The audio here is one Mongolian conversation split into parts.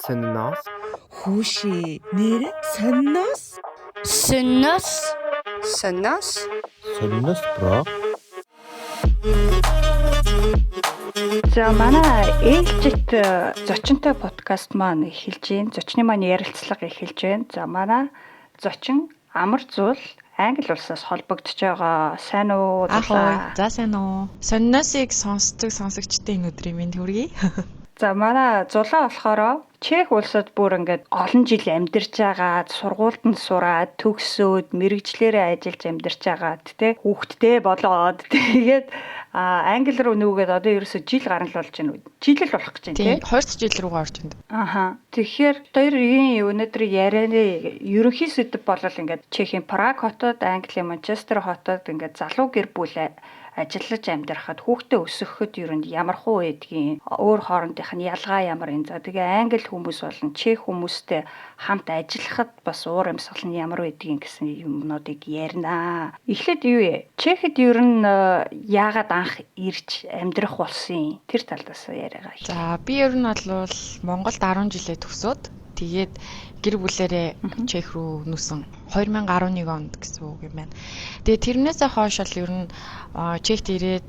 Synnos. Хүүшээ нэр Synnos. Synnos. Synnos. Synnos bro. За манай ээлжит зочинтой подкаст маань эхэлж байна. Зочны маань ярилцлага эхэлж байна. За манай зочин Амар Зул Англи улсаас холбогдож байгаа. Сайн уу? За сайн уу. Synnos-ыг сонсдог сонсогчдын өдрийн мэнд хүргэе. За манай Зулаа болохоор Чех улсад бүр ингээд олон жил амьдарч байгаа, сургуульд нь сураад, төгсөөд, мэрэгчлэрээ ажиллаж амьдарч байгаад тий хүүхэдтэй болоод тэгээд англи руу нүгээд одоо ерөөсө жил гарна л болж байна. Жил л болох гэж байна тий. 2 жил рүүгээ орж байна. Аха. Тэгэхээр хоёрын өнөөдөр ярианы ерөнхий сэдэв бол ингээд Чехийн Праг хотод, Английн Манчестер хотод ингээд залуу гэр бүл ажиллаж амьдрахад хүүхдээ өсгөхөд ер нь ямар хуу байдгийг өөр хоорондынх нь ялгаа ямар энэ за тэгээ англи хүмүүс болон чех хүмүүстэй хамт ажиллахад бас уур амьсгал нь ямар байдгийг гэсэн юмнуудыг ярина. Эхлээд юу вэ? Чехэд ер нь яагаад анх ирж амьдрах болсон тэр талаас яриагаа. За би ер нь бол Монголд 10 жилээ төгсөөд тэгээд гэр бүлээрээ Чех рүү нүүсэн 2011 онд гэсэн үг юм байна. Тэгээд тэрнээсээ хойш л ер нь Чехт ирээд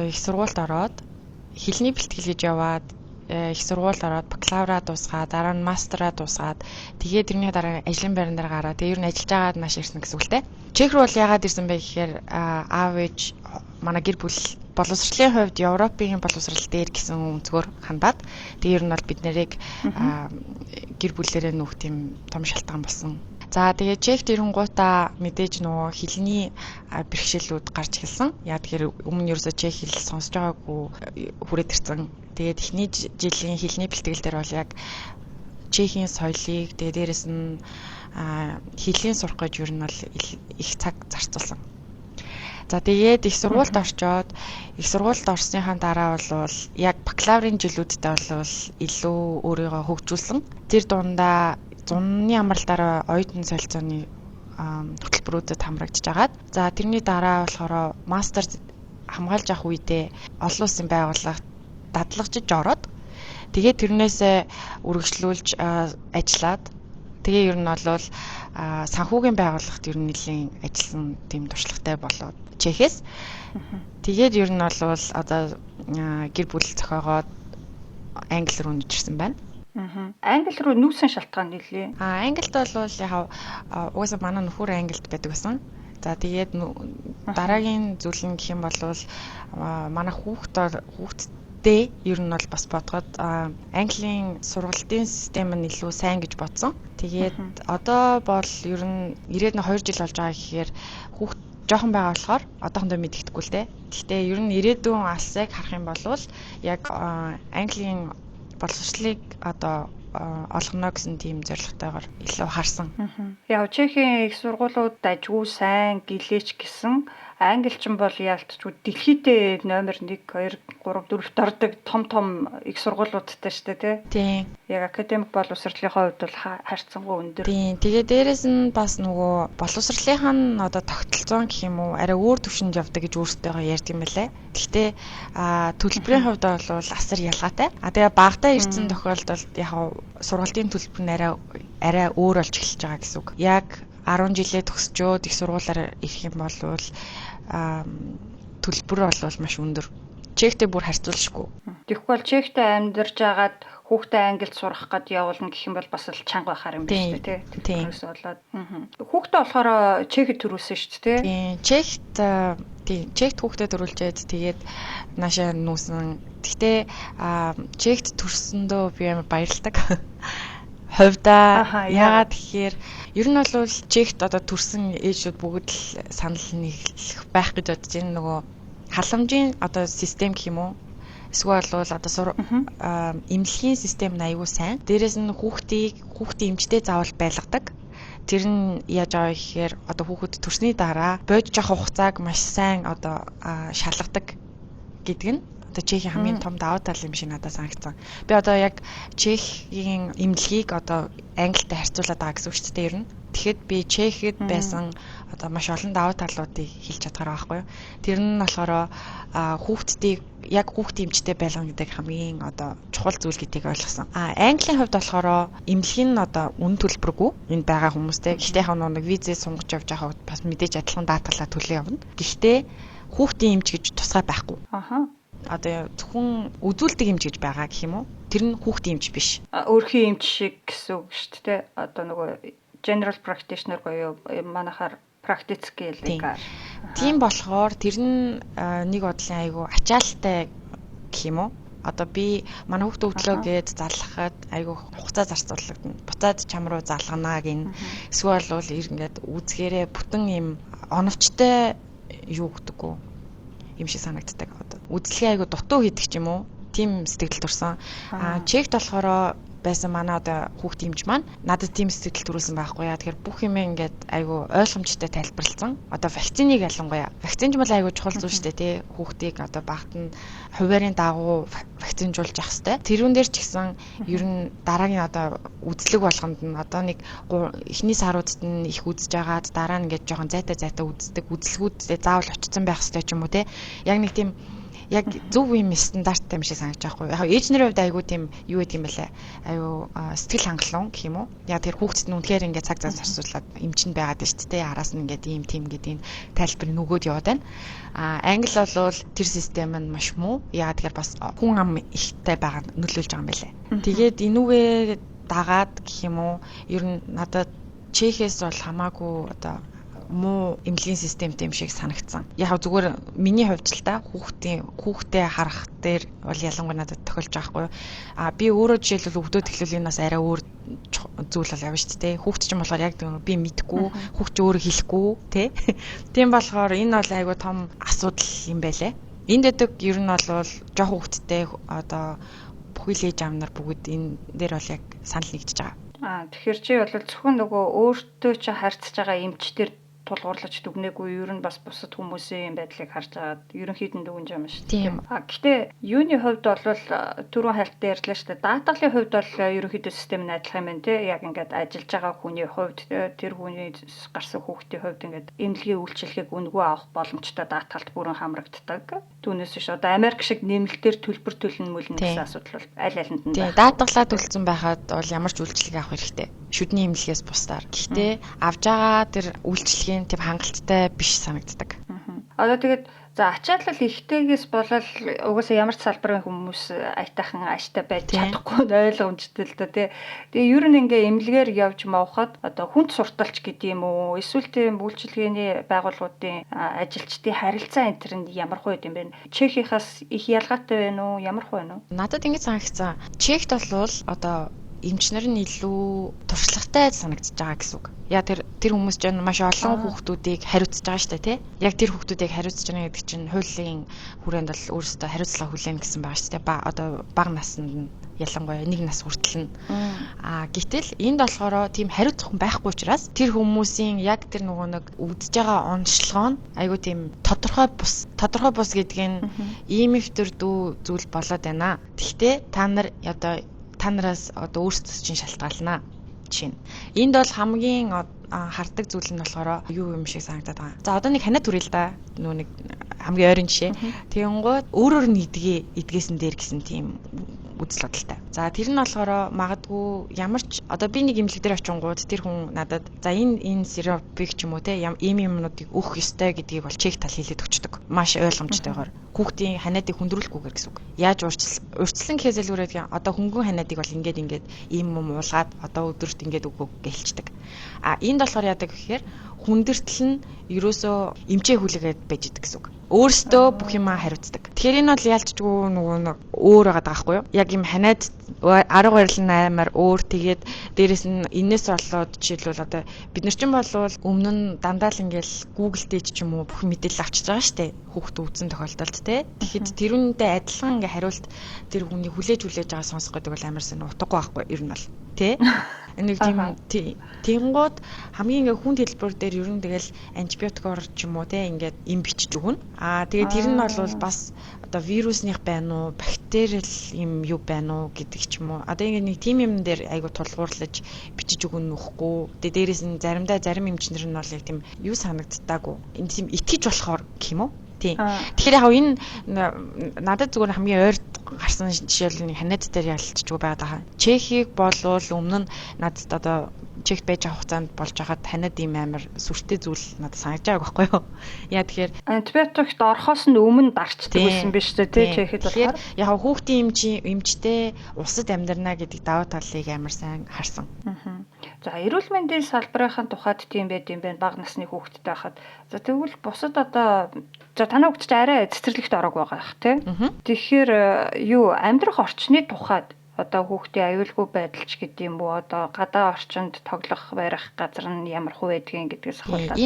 их сургуульд ороод хэлний бэлтгэл гэж яваад их сургуульд ороод бакалавра дуусгаад дараа нь мастераа дуусгаад тэгээд тэрний дараа ажлын байран дээр гараад тэгээд ер нь ажиллаж байгаад маш ирсэн гэсэн үгтэй. Чех рүү бол яагаад ирсэн бэ гэхээр аав ээж манай гэр бүл боловсролын хувьд Европын боловсрол дээр гэсэн өнцгөр хандаад тэгээд ер нь бол бид нарыг гэр бүлээрээ нүүх тийм том шалтгаан болсон. За тэгээд Чехт ирэнгуудаа мэдээж нөгөө хэлний бэрхшээлүүд гарч эхэлсэн. Яа тэгэхээр өмнө ерөөсөө чех хэл сонсож байгаагүй хүрээд ирсэн. Тэгээд эхний жилийн хэлний бэлтгэл дээр бол яг чехийн соёлыг тэгээд дээрэс нь хэлийг сурах гэж ер нь бол их цаг зарцуулсан. За тэгээд их сургуульд орчоод их сургуульд орсныхаа дараа бол яг бакалаврын жилүүдтэй бол илүү өөрийгөө хөгжүүлсэн. Тэр дундаа зуны амралтаараа оюутан солилцооны хөтөлбөрүүдэд хамрагдж агаад за тэрний дараа болохоор мастер хамгаалж авах үедээ олон улсын байгууллагт дадлагжиж ороод тэгээд тэрнээсээ үргэлжлүүлж ажиллаад тэгээ ер нь бол санхүүгийн байгууллагт ер нь нэлийн ажилласан тийм туршлагатай болоод Чехээс тэгээд ер нь бол одоо гэр бүл зохиогоод Англи руу нэрсэн байна. Англи руу нүүсэн шалтгаан нэлээ. Англид бол яг угаасаа манай нөхөр Англид байдаг гэсэн. За тэгээд дараагийн зүйл нь гэх юм бол манай хүүхдтэй ер нь бол бас бодгоод Английн сургалтын систем нь илүү сайн гэж бодсон. Тэгээд одоо бол ер нь ирээд нь 2 жил болж байгаа гэхээр хүүхд жоохон байгаа болохоор одоохондоо мэддэхгүй л дээ. Гэхдээ ер нь ирээдүйн алсыг харах юм бол яг Английн боловсролыг одоо олгоно гэсэн тийм зорилготойгоор илүү харсан. Яг Чехийн их сургуулиуд ажгүй сайн гэлээч гэсэн англичин бол яалтчгүй дэлхийдээ номер 1 2 3 4-т ордог том их сургуулиудтай шүү дээ тий. Яг академик боловсролынхаа хувьд бол харьцангуй өндөр. Тий. Тэгээд дээрэс нь бас нөгөө боловсролынхаа нь одоо тогтолцоо гэх юм уу арай өөр төвшөнд явдаг гэж өөрсдөө ярьдаг юм байлаа. Гэхдээ төлбөрийн хувьд бол асар ялгаатай. Тэгээ багтаа ирсэн тохиолдолд яг сургалтын төлбөр нь арай өөр болж эхэлж байгаа гэсэн үг. Яг 10 жилээ төгсчөөд их сургуулаар ирэх юм бол төлбөр бол маш өндөр. Чехтэй бүр харьцуулшгүй. Тэгэхгүй бол Чехтэй амьдарч агаад хүүхдээ англид сурах гээд явуулна гэх юм бол бас л чанга байхаар юм байна шүү дээ тий. Тэрээс болоод хүүхдээ болохоор Чехэд төрүүлсэн шүү дээ тий. Чехт хүүхдээ төрүүлжээд тэгээд наашаа нүүсэн. Гэхдээ Чехт төрсөндөө би амар баярлдаг. Хувьдаа яагаад гэхээр ер нь бол Чехт одоо төрсэн ээжүүд бүгд л санал нийлэх байх гэж бодож байна. Нөгөө халамжийн одоо систем гэх юм уу? Эсвэл бол одоо эмнэлгийн систем нь аюул сайн. Дээрээс нь хүүхдийн эмчтэй заавал байлгадаг. Тэр нь яаж байгаа гэхээр одоо хүүхэд төрсний дараа бодож авах хугацааг маш сайн одоо шалгадаг гэдэг нь одоо Чехийн хамгийн том давуу тал юм шиг надад санагдсан. Би одоо яг Чехийн эмнэлгийг одоо Англитай харьцуулаад байгаа гэсэн үг шүү дээ ер нь. Тэгэхэд би Чехэд байсан одоо маш олон давуу талуудыг хэлж чадгаар байгаа байхгүй юу. Тэр нь болохоор хүүхдүүдийг яг хүүхдийн эмчтэй байлгана гэдэг хамгийн одоо чухал зүйл гэдгийг ойлгосон. Английн хувьд болохоор эмнэлгийн нь одоо үнэ төлбөргүй энд байгаа хүмүүстэй. Гэхдээ яг нэг визээ сунгаж явж байгаа хувьд бас мэдээж адилхан даатгалаа төлөө явна. Гэхдээ хүүхдийн эмч гэж тусгай байхгүй. Одоо зөвхөн үзүүлдэг эмч гэж байгаа гэх юм уу? Тэр нь хүүхдийн эмч биш. Өөрхийн эмч шиг гэсэн үг шүү дээ. Одоо нөгөө general practitioner буюу манайхаар практицкий лекар. Тийм болохоор тэр нь нэг бодлын айгу ачаалттай гэх юм уу? Одоо би манай хүүхд өглөөгээд залгахад айгу хугацаа зарцуулагдана. Буцаад чам руу залганаа гин. Эсвэл бол ингээд үзгээрээ бүтэн юм оновчтой юу гэдэггүй юм шиг санагддаг. Одоо үзлэгээ айгу дутуу хийдэг ч юм уу? Тим сэтгэл төрсөн. Чект болохоор байсан манай одоо хүүхдийн эмч маань надад тийм сэтгэл төрүүлсэн байхгүй яа. Тэгэхээр бүх юм ингээд айгу ойлгомжтой тайлбарлсан. Одоо вакциныг ялангуяа. Вакцинж бол айгу чухал зүйл шүү дээ тий. Хүүхдийг одоо багт нь хуваарийн дагуу вакцинжуулж явах хэрэгтэй. Тэрүүн дээр ч гэсэн ер нь дараагийн одоо үзлэг болгонд нь одоо нэг эхний саруудад нь их үзэж агаад дараа нь ингээд жоохон зайтай үздэг үзлгүүд заавал очсон байх хэрэгтэй ч юм уу тий. Яг нэг тийм яг зөв юм стандарттай юм шиг санагдаж байгаа байхгүй. Яг ээжнэрийн хувьд айгүй тийм юу гэдэг юм бэлээ. Айгүй сэтгэл хангалуун гэх юм уу? Яг тэр хүүхдэд нь үнэхээр ингээд цаг зарцуулаад эмчэнд байгаад шүү дээ. Араас нь ингээд ийм тийм гэдэг тайлбар нөгөөд яваад байна. Англи болвол тэр систем нь маш муу. Яг тэгэхээр бас хүн ам ихтэй байгаа нөлөөлж байгаа юм бэлээ. Тэгээд энүүгээ дагаад гэх юм уу? Ер нь надад Чехээс бол хамаагүй одоо муу эмнэлгийн системтэй юм шиг санагдсан. Яг зүгээр миний хувьд л та хүүхдээ харах дээр бол ялангуяа надад тохиолж байгаа хгүй. Би өөрөө жишээлбэл өвдөд эхлүүлэнээс арай өөр зүйл бол явна шүү дээ. Хүүхд ч юм болохоор яг би мэдгүй, хүүхд ч өөрөө хэлэхгүй тий. Тийм болохоор энэ бол айгүй том асуудал юм байлээ. Энд дэдэг ер нь бол жоох хүүхдтэй одоо бүхэл ээж аав нар бүгд энэ дээр бол яг санал нэгдэж байгаа. Тэгэхээр чи бол зөвхөн нөгөө өөртөө чи харьцаж байгаа эмчтэр тулгуурлаж дүгнээгүй ер нь бас бусад хүмүүсийн байдлыг харж агаад ерөнхийдөө дүгнж байгаа юм шүү дээ. Гэхдээ юуны хувьд бол түрүүн хайлттай ярьлаа шүү дээ. Даатгалын хувьд бол ерөнхийдөө систем нь адилхан юм байна те. Яг ингээд ажиллаж байгаа хүний хувьд тэр хүний гарсан хүүхдийн хувьд ингээд эмнэлгийн үйлчилгээг үнэгүй авах боломжтой даатгалд бүрэн хамрагддаг. Түүнээс биш одоо Америк шиг нэмэлтээр төлбөр төлнө мөлн гэсэн асуудал бол аль алинд нь байна. Даатгалаа төлсөн байхад бол ямар ч үйлчилгээ авах хэрэгтэй. Шүдний эмнэлгээс бусдаар. Гэхдээ авж байгаа тэр үйлчилгээ тийм хангалттай биш санагддаг. Одоо тэгээд за ачаалал ихтэйгээс болол угаасаа ямар ч салбарын хүмүүс айтайхан ааштай байж чадахгүй ойлгомжтой л да тий. Тэгээ ер нь ингээ эмнэлгээр явж мавхад одоо хүнд сурталч гэдэг юм уу? Эсвэл тийм үйлчилгээний байгууллагуудын ажилчдын харилцаа энэ төр нь ямар хувь юм бэ? Чехийнхаас их ялгаатай байна уу? Ямар хувь байна уу? Надад ингэ санагдсан. Чехт бол одоо эмчнэр нь илүү туршлагатай санагдаж байгаа гэсэн үг. Яг тэр хүмүүс ч маш олон хүүхдүүдийг хариуцж байгаа шүү дээ, тий? Яг тэр хүүхдүүдийг хариуцж байгаа гэдэг чинь хуулийн хүрээнд бол өөрөөсөө хариуцлага хүлээн гэсэн байгаа шүү дээ. Одоо бага наснд нь ялангуяа нэг нас хүртэл нь. Гэтэл энд болохоор тийм хариуцах хүн байхгүй учраас тэр хүмүүсийн яг тэр нөгөө нэг үдж байгаа онцлогоо нь айгүй тийм тодорхой бус гэдэг нь EMF-төр зүйл болоод байна. Гэхдээ та нараас одоо өөрсдөө чинь шалтгаална. Жишээ нь. Энд бол хамгийн хардаг зүйл нь болохоор юу юм шиг санагдаад байгаа. За одоо нэг ханаа түрээ л да. Нүү нэг хамгийн ойрын жишээ. Тэгэнгүүт өөрөөр нь эдгээсэн дээр гэсэн тийм үзэл бодолтой. За тэр нь болохоор магадгүй ямар ч одоо би нэг эмнэлэг дээр очингууд тэр хүн надад за энэ сиропыг ч юм уу те ийм юмнуудыг өөх ёстой гэдгийг бол чек тал хэлээд өгчдөг. Маш ойлгомжтойгоор. Хүүхдийн ханиадыг хүндрүүлэхгүйгээр гэсэн үг. Яаж урьдчилан хэзэлгүүрээд одоо хөнгөн ханиадыг бол ингээд ийм юм уулгаад одоо өдөрт ингээд өгөө гэлчдэг. Энд болохоор яадаг гэхээр хүндэртэл нь ерөөсөө эмчээ хүлээгээд байж идэг гэсэн үг. Өөрөөсөө бүх юмаа хариуцдаг. Тэгэхээр энэ бол ялцчгүй нөгөө өөр байгаа байхгүй юу? Яг юм ханиад арга барил нь аймаар өөр тэгээд дээрэс нь энэс болоод жишээлбэл одоо бид нар чинь болвол өмнө нь дандаа л ингээл Google дээр ч юм уу бүх мэдээлэл авчиж байгаа штэ хүүхдээ үзэн тохиолдолд те. Тэгэхэд тэрүүндээ адилхан ингээ хариулт тэр хүний хүлээж байгаа сонсох гэдэг бол амар сайн утгагүй байхгүй ер нь бол. Тэ? Нэг тийм тэнгууд хамгийн ингээ хүн хэлбэр дээр ер нь тэгэл антибиотикоор ч юм уу те ингээд им бичиж өгнө. Тэгээд тэр нь бол бас одоо вирусных байна уу, бактериал юм юу байна уу гэдэг ч юм уу. Одоо ингээ нэг тийм юм дээр айгу тулгуурлаж бичиж өгнө нөхгүй. Тэгээд дээрээс нь заримдаа зарим эмчнэр нь бол яг тийм юу санагддаагүй. Энэ тийм итгэж болохоор гэх юм уу? Тийм. Тэгэхээр яг энэ надад зүгээр хамгийн ойр гарсан жишээл ханад дээр ялцчихгүй байгаа. Чехийг болвол өмнө нь надад одоо Чехт байж байгаа хугацаанд болж байгаад ханад ийм амар сүртэй зүйл надад санагдаж байгаа байхгүй юу? Яа тэгэхээр антибиотикт орохоос нь өмнө дарчдаг байсан биз дээ тий Чехэд болохоор. Яг хүүхдийн эмчтэй усад амьдрна гэдэг даваа талыг амар сайн харсан. За эрүүл мэндийн салбарын тухайд тийм байд юм байна бага насны хүүхдтэй байхад. За тэгвэл бусад одоо танай хүүхд ч арай цэцэрлэгт орог байгаа их тий. Тэгэхээр юу амьдрах орчны тухайд одоо хүүхдийн аюулгүй байдалч гэдэг юм уу одоо гадаа орчинд тоглох барих газар нь ямар хөө байдгийг гэдгээс ахуулаад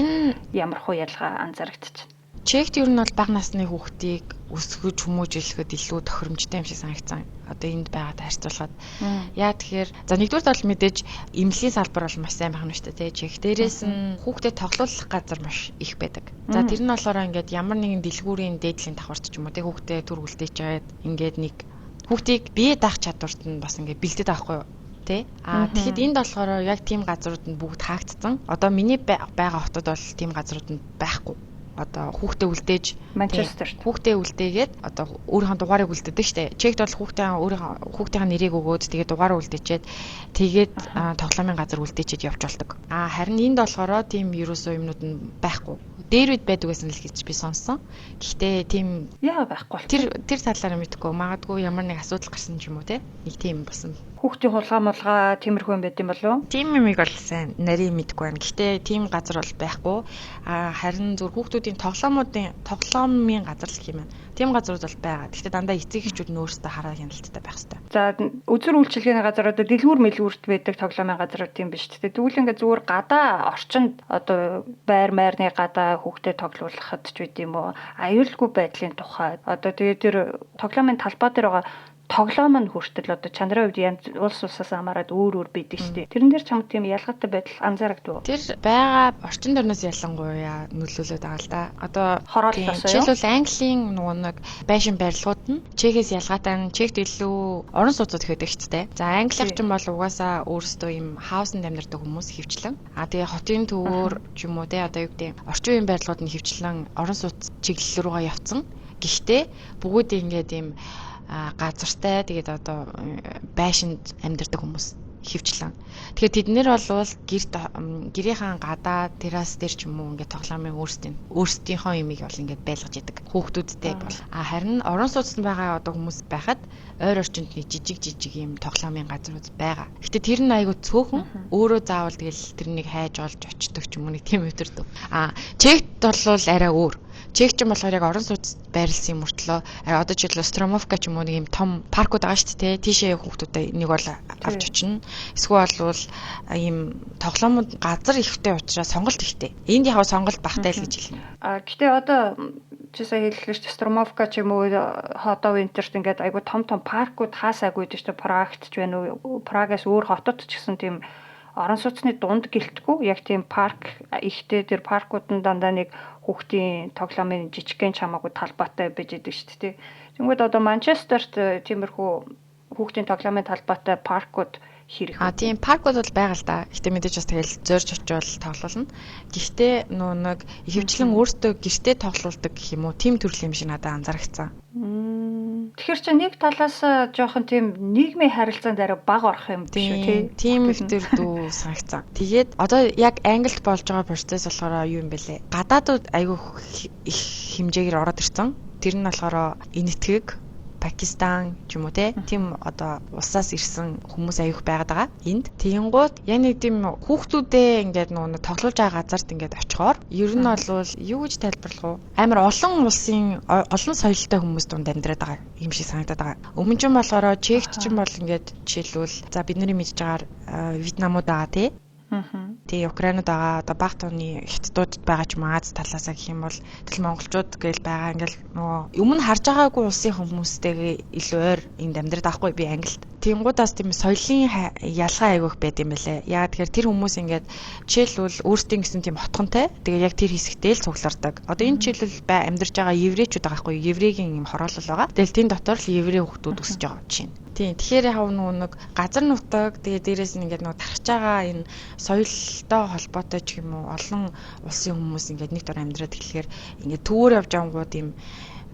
ямар хөө ялгаа анзаарэгдэж байна. Чехт ер нь бол бага насны хүүхдийг өсгөж хүмүүжүүлэхэд илүү тохиромжтой юм шиг санагдсан. Одоо энд байгаад харьцуулахад. Яа тэгэхээр за нэгдүгээр бол мэдээж эмнэлгийн салбар бол маш сайн байх нь шүү дээ. Чех дээрээс нь хүүхдэд тоглуулах газар маш их байдаг. За тэр нь болохоор ингээд ямар нэгэн дэлгүүрийн дээдлийн давхарч ч юм уу хүүхдэд төр үлдээж байгаад ингээд нэг хүүхдийг бие даах чадварт нь бас ингээд бэлдээд байхгүй юу? Тэ? Тэгэхэд энд болохоор яг тийм газрууд нь бүгд хаагдсан. Одоо миний байгаа хотод бол тийм газрууд нь байхгүй. Одоо хүүхдээ үлдээж Манчестерт хүүхдээ үлдээгээд одоо өөрийнхөө дугаарыг үлдээдэг штэ. Чект бол хүүхдийн нэрийг өгөөд тэгээд дугаараа үлдээчээд тэгээд тоглоомын газар үлдээчээд явж болдог. Харин энд болохоор тийм ерөөсөө юмнууд нь байхгүй. Дээр үед байдаг гэсэн л гэж би сонссон. Гэхдээ тийм яа байхгүй. Тэр талаараа мэдэхгүй. Магадгүй ямар нэг асуудал гарсан ч юм уу те. Нэг тийм болсон. Хүүхдийн хулгай тиймэрхүү юм байт юм болов уу? Тийм юмыг бол сайн нарийн мэдэхгүй байна. Гэхдээ тийм газар бол байхгүй. Харин зөв хүүхдүүдийн тоглоомын газар л гэх юм байна. Тийм газрууд бол байгаа. Гэхдээ дандаа эцэг эхчүүд нь өөрсдөө хараа хяналттай байх хэрэгтэй. За үзэр үйлчилгээний газар одоо дэлгүүр мэлгүүрт байдаг тоглоомын газрууд тийм биш үү? Тэгвэл ингээд зүгээр гадаа орчинд одоо байр майрны гадаа хүүхдэд тоглуулахад ч үгүй юм уу? Аюулгүй байдлын тухай одоо тэгээд тэр тоглоомын талбай дээр байгаа тоглоом нь хүртэл одоо чанарын хувьд улс улсаас хамаарат өөр байдаг шүү дээ. Тэрэн дээр чамд тийм ялгаатай байдал анзаарагдав уу? Тэр байгаа орчин дөрнөөс ялангуяа нөлөөлөд байгаа л да. Одоо жишээлбэл Английн нэг байшин барилгууд нь Чехээс ялгаатай нь Чехт илүү орон сууцуд ихэд ихтэй. За англичин бол угаасаа өөрсдөө ийм хаусанд амьдардаг хүмүүс хөвчлэн. Тэгээ хотын төвөөр ч юм уу те одоо юу гэдэг орчин үеийн барилгууд нь хөвчлэн орон сууц чиглэл рүүгээ явцсан. Гэхдээ бүгд ингээд ийм газартай тэгээд одоо байшинд амьдардаг хүмүүс хөвчлэн. Тэгэхээр тэд нэр бол гэрийнхэн гадаа террас дээр ч юм уу ингээд тоглоомын өөрсдийнхөө юмыг бол ингээд байлгаж яадаг. Хүүхдүүдтэй бол. Харин орон сууцнд байгаа одоо хүмүүс байхад ойр орчинд нэг жижиг юм тоглоомын газрууд байгаа. Гэтэ тэр нь айгүй цөөхөн өөрөө заавал тэгэл тэрнийг хайж олж очдог ч юм уу нэг тийм өдөрдөв. Чехт бол арай өөр. Чех ч юм болохоор яг орон сууц байрлсан юм мөртлөө одоо жишээлбэл Стромовка ч юм уу нэг юм том паркууд байгаа шүү дээ. Тийшээ хүүхдүүдэд нэг бол авч очино. Эсвэл бол ийм тоглоомод газар ихтэй учраас сонголт ихтэй. Энд яг сонголт багтай л гэж хэлнэ. Гэтэ одоо чи сая хэллээ шүү дээ. Стромовка ч юм уу Хотов Интерт ингээд айгу том паркууд хаасаагүй дээ шүү дээ. Прагт ч байна уу? Прагаас өөр хотод ч гэсэн тийм орон сууцны дунд гэлтгүй яг тийм парк ихтэй тэр паркууд нь дандаа нэг хүүхдийн тоглоомын жижигхэн чамаагүй талбайтай байж идэг шүү дээ. Тэнгүүд одоо Манчестерт тиймэрхүү хүүхдийн тоглоомын талбайтай паркууд хэрэг. Тийм паркууд бол байгаа л да. Гэхдээ мэдээж бас тэгэл зорж очивол тоглоулна. Гэхдээ нэг ихэвчлэн өөртөө гэртээ тоглоулдаг гэх юм уу, тийм төрлийн юм шиг надад анзаарчихсан. Тэгэхээр чи нэг талаас жоохон тийм нийгмийн харилцаанд арай бага орох юм биш үү тий? Тийм их төр дүү санагцсан. Тэгээд одоо яг Англид болж байгаа процесс болохоор юу юм бэлээ? Гадаадууд айгүй их хэмжээгээр ороод ирсэн. Тэр нь болохоор энэтхэг Пакистан ч юм уу тийм одоо улсаас ирсэн хүмүүс аяух байгаад байгаа. Энд тэгэнгუთ яг нэг тийм хүүхдүүдээ ингээд нэг тоглуулж байгаа газарт ингээд очихоор ер нь бол юу гэж тайлбарлах вэ? Амар олон улсын олон соёлтой хүмүүс дунд амьдраад байгаа юм шиг санагдаад байгаа. Өмнө нь болохоор Чехч ч юм бол ингээд жишээлбэл за бидний мэдж байгаа Вьетнамууд байгаа тий. Тэгээ Украинууд байгаа одоо бага тооны хятадууд байгаа ч Аз талаасаа гэх юм бол тэл монголчууд гээл байгаа ингээл нөгөө өмнө харж байгаагүй улсын хүмүүстэйгээ илүү ойр энд амьдраад байхгүй би Англид. Тэнгуудаас тийм соёлын ялгаа айгүйх байд юм байлээ. Яагаад тэгэхээр тэр хүмүүс ингээд жишээлбэл өөрсдийн гэсэн тийм хотгонтой. Тэгээ яг тэр хэсэгтээ л цуглардаг. Одоо энэ жишээлбэл амьдарч байгаа еврейчүүд байгаа байхгүй юу? Еврейгийн юм хороолол байгаа. Тэгэл тийм дотор л еврей хүмүүс өсөж байгаа чинь. Тийм. Тэгэхээр яг нэг газар нутаг тэгээ дээрээс нь ингээд тархаж байгаа энэ соёлтой холбоотой ч юм уу олон улсын хүмүүс ингээд нэг дор амьдраад тэгэхээр ингээд төвөр явж ангууд юм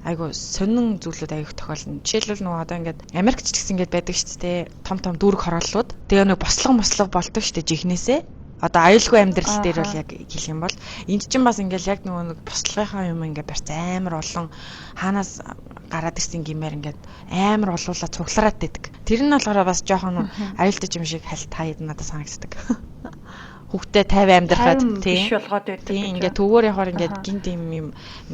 айгу сонин зүйлүүд айгу тохиолно. Жишээлбэл нөгөө одоо ингээд Америкч гэсэн ингээд байдаг шүү дээ. Том дүүрэг хорооллууд. Тэгээ нөгөө бослого болдог шүү дээ жихнээсээ. Одоо аюулгүй амьдрал дээр бол яг хэлэх юм бол энд чинь бас ингээл яг нөгөө нэг бослогынхаа юм ингээд барьц амар олон хаанаас гараад ирсэн гэмээр ингээд амар олуулаад цуглараад байдаг. Тэр нь болохоор бас жоохон аюултай юм шиг хальт хаяад надад санагддаг. Хүүхдээ 50 амьдрахад биш болгоод байдаг. Тийм ингээд төвөөр явахаар ингээд гинт юм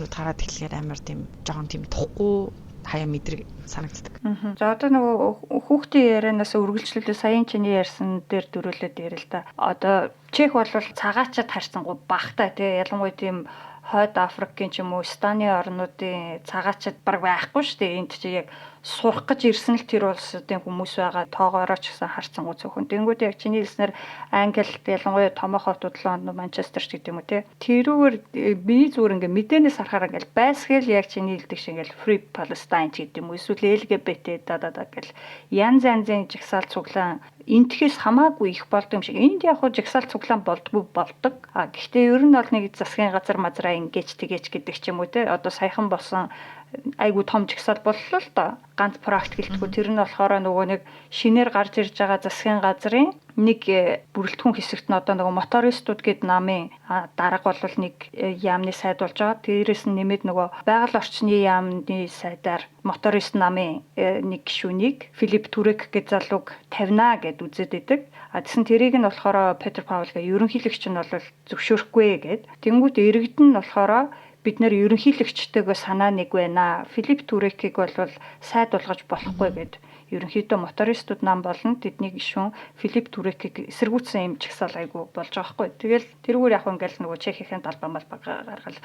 тараад эхлэхээр амар тийм жоохон тийм тухгүй хаяа мэдрэг санагддаг. За одоо нөгөө хүүхдийн ярианаас үргэлжлүүлээ саяын чиний ярьсан дээр дөрүүлээд ярил л да. Одоо Чех бол цагаачад харьцангуй багтай тий ялангуяа тийм хойд Африкийн ч юм уу Станы орнуудын цагаачад баг байхгүй шүү дээ. Энд чи яг сурах гэж ирсэн л тэр улсуудын хүмүүс байгаа тоогоороо ч гэсэн харцангуй зөвхөн. Тэнгүүд яг чиний хэлснээр Англид ялангуяа томоохон хотууд Лондон, Манчестер ч гэдэг юм уу те. Тэрүүгээр би зүгээр ингээ мэдээнээс харахаар ингээл байсгээл яг чиний хэлдэг шиг ингээл Free Palestine ч гэдэг юм уу эсвэл LGBT гэл янз янзын жагсаал цуглаан энтхээс хамаагүй их болдог юм шиг. Энд яг хуу жагсаал цуглаан болдгоо болдог. Гэхдээ ер нь бол нэг засгийн газар мазраа ингэж тэгээч гэдэг ч юм уу те. Одоо саяхан болсон айгу том жагсаал боллоо л доо. Ганц практикэлтгүй тэр нь болохоор нөгөө нэг шинээр гарч ирж байгаа засгийн газрын нэг бүрэлдэхүүн хэсэгт нь одоо нөгөө мотористууд гээд намын дарга бол нэг яамны сайд болж байгаа. Тэрээс нь нэмээд нөгөө байгаль орчны яамны сайдаар моторист намын нэг гишүүнийг Филипп Түрек гэж залууг тавина гэд үзээд идэг. Тэгсэн тэрийг нь болохоор Петр Паулга ерөнхийлөгч нь бол зөвшөөрөхгүй гэд. Тэнгүүд иргэдэн нь болохоор бид нэр ерөнхийлөгчтэйгөө санаа нэг байна. Филипп Түрекийг бол сайд болгож болохгүй гэд. Ерөнхийдөө мотористууд нам болно. Тэдний гишүүн Филипп Түрекийг эсэргүүцсэн юм чагсаал айгу болж байгаа хгүй. Тэгэл тэрүүгээр яг ингээл нөгөө Чехийн талбай гаргал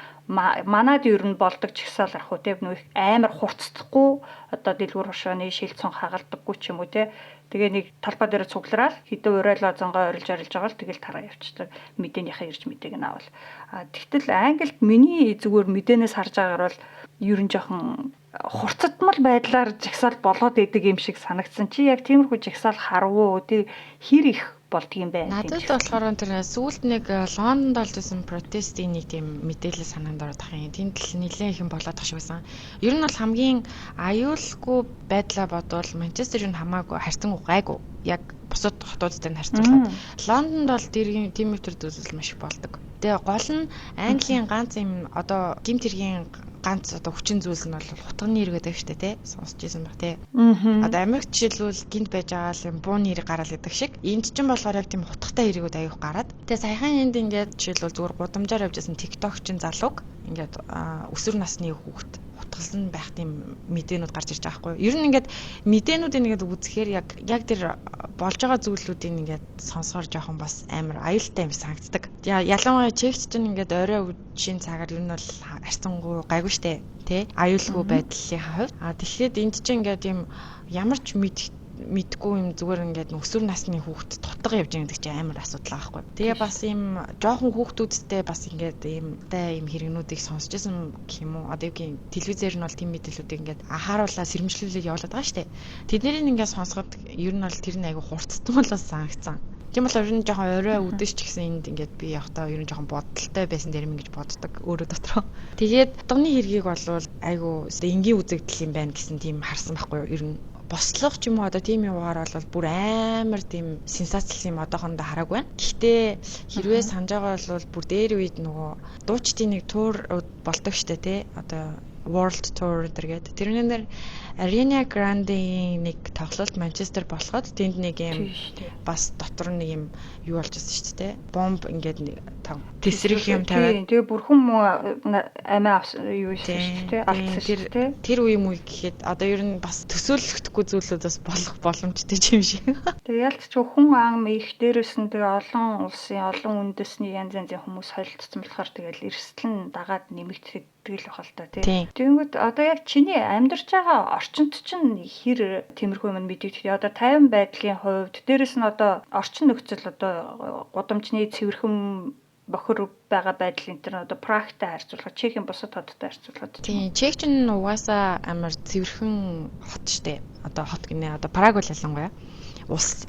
манад ер нь болдог чагсаал ах уу те амар хурцдахгүй одоо дэлгүүр хошооны шилцэн хагалдаггүй ч юм уу те. Тэгээ нэг талбай дээр цуглараад хэдэн урайлаа зонгоо орилж байгаа л тэгэл тараа явчихдаг. Мэдээнийхээ ирж мэдээг нь авал. Тэгтэл Англид миний зүгээр мэдээнээс харж байгаагаар бол ер нь жоохон хурцдмал байдлаар жагсаал болоод идэг юм шиг санагдсан. Чи яг тиймэрхүү жагсаал харвуу тий хэр их болдгийм бэ? Надад болохоор тэр сүүлд нэг Лондонд олжсэн протестийн нэг тийм мэдээлэл санаанд ороод ах юм. Тэнд л нэлээд их юм болоод ах шиг байсан. Ер нь бол хамгийн аюулгүй байдлаа бодвол Манчестер нь хамаагүй харьцангуй гайгүй. Яг бусад хотуудтай нь харьцуулаад Лондонд бол тийм төр зүйлс маш их болдог. Тэгээ гол нь Английн ганц юм одоо гимт хэргийн ганц одоо хүчин зүйлс нь бол хутганы нэр гэдэг шүү дээ тий сонсч ирсэн баг тий. Одоо Америк жишээлбэл гинт байж байгаа л юм буу нэр гараал гэдэг шиг энд ч юм болохоор яг тийм хутгатай хэрэгүүд аяух гараад. Тэгээ саяхан энд ингээд жишээлбэл зүгээр гудамжаар явжсэн TikTok чин залууг ингээд өсвөр насны хүүхэд хутгалсан байх тийм мэдээнүүд гарч ирж байгаа байхгүй. Ер нь ингээд мэдээнүүдийг ингээд үзэхээр яг тэр болж байгаа зүйлүүдийг ингээд сонсохоор жоохон бас амар аюултай юм санагддаг. Ялангуяа чекч чинь ингээд орой үеийн цагаар ер нь бол харьцангуй гайгүй штэ тий аюулгүй байдлын хувьд. Тэгэхээр энд чинь ингээд юм ямар ч мэдгүй юм зүгээр ингээд өсвөр насны хүүхэд тутга явж байгаа гэдэг чинь амар асуудал байхгүй. Тэгээ бас юм жоохон хүүхдүүдтэй бас ингээд юм хэрэгнүүдийг сонсч байсан гэх юм уу. Одоо юу телевизээр нь бол тийм мэдээллүүдийг ингээд анхааруулаа сэрэмжлүүлээд явуулаад байгаа штэ. Тэднийг ингээд сонсоход ер нь бол тэр нь айгу хурцтмал бас санагдсан. Тийм болохоор ер нь жоохон орой үдэш ч гэсэн энд ингээд би явахдаа ер нь жоохон бодолтой байсан дэрм ингэж боддог өөрөө дотроо. Тэгээд догны хэргийг бол айгу энгийн үзэгдэл юм байна гэсэн тийм харсан байхгүй юу ер нь. Бослого ч юм уу одоо тийм яваар бол бүр амар тийм сенсацлсан юм одоохондоо хараагүй байна. Гэхдээ хэрвээ санаж байгаа бол бүр дээр үед нөгөө дуучдын нэг тур болдог штэ тий. Одоо World Tour гэдэг. Тэрнээр Ariana Grande-ийн нэг тоглолт Манчестер болоход тэнд нэг юм бас дотор нэг юм юу болж байсан шүү дээ. Бомб ингээд тесрэх юм тавиад. Тэгээ бүрхэн амиа юу шүү дээ. Алдсан шүү дээ. Тэр үе юм уу гэхэд одоо ер нь бас төсөөлөгдөхгүй зүйлүүд бас болох боломжтой юм шиг. Тэгээ ялц ч хүн ам их дээрээс нь тэгээ олон улсын олон үндэсний янз янзын хүмүүс холилдсон болохоор тэгэл эрсдэл нь дагаад нэмэгдэхэд тэгэл бахал та тий. Тэгэнгүүт одоо яг чиний амьдарч байгаа орчинд чинь хэр тиймэрхүү юм мэдэгдэх. Одоо 50 байдлын хувьд дээрэс нь одоо орчин нөхцөл одоо гудамжны цэвэрхэн бохир байгаа байдал энэ төр одоо Прагтай харьцуулахад Чехийн бусад хоттой харьцуулахад тийм Чех ч угаасаа амар цэвэрхэн хот штэ. Одоо хот гинэ одоо Праг бол ялангуяа ус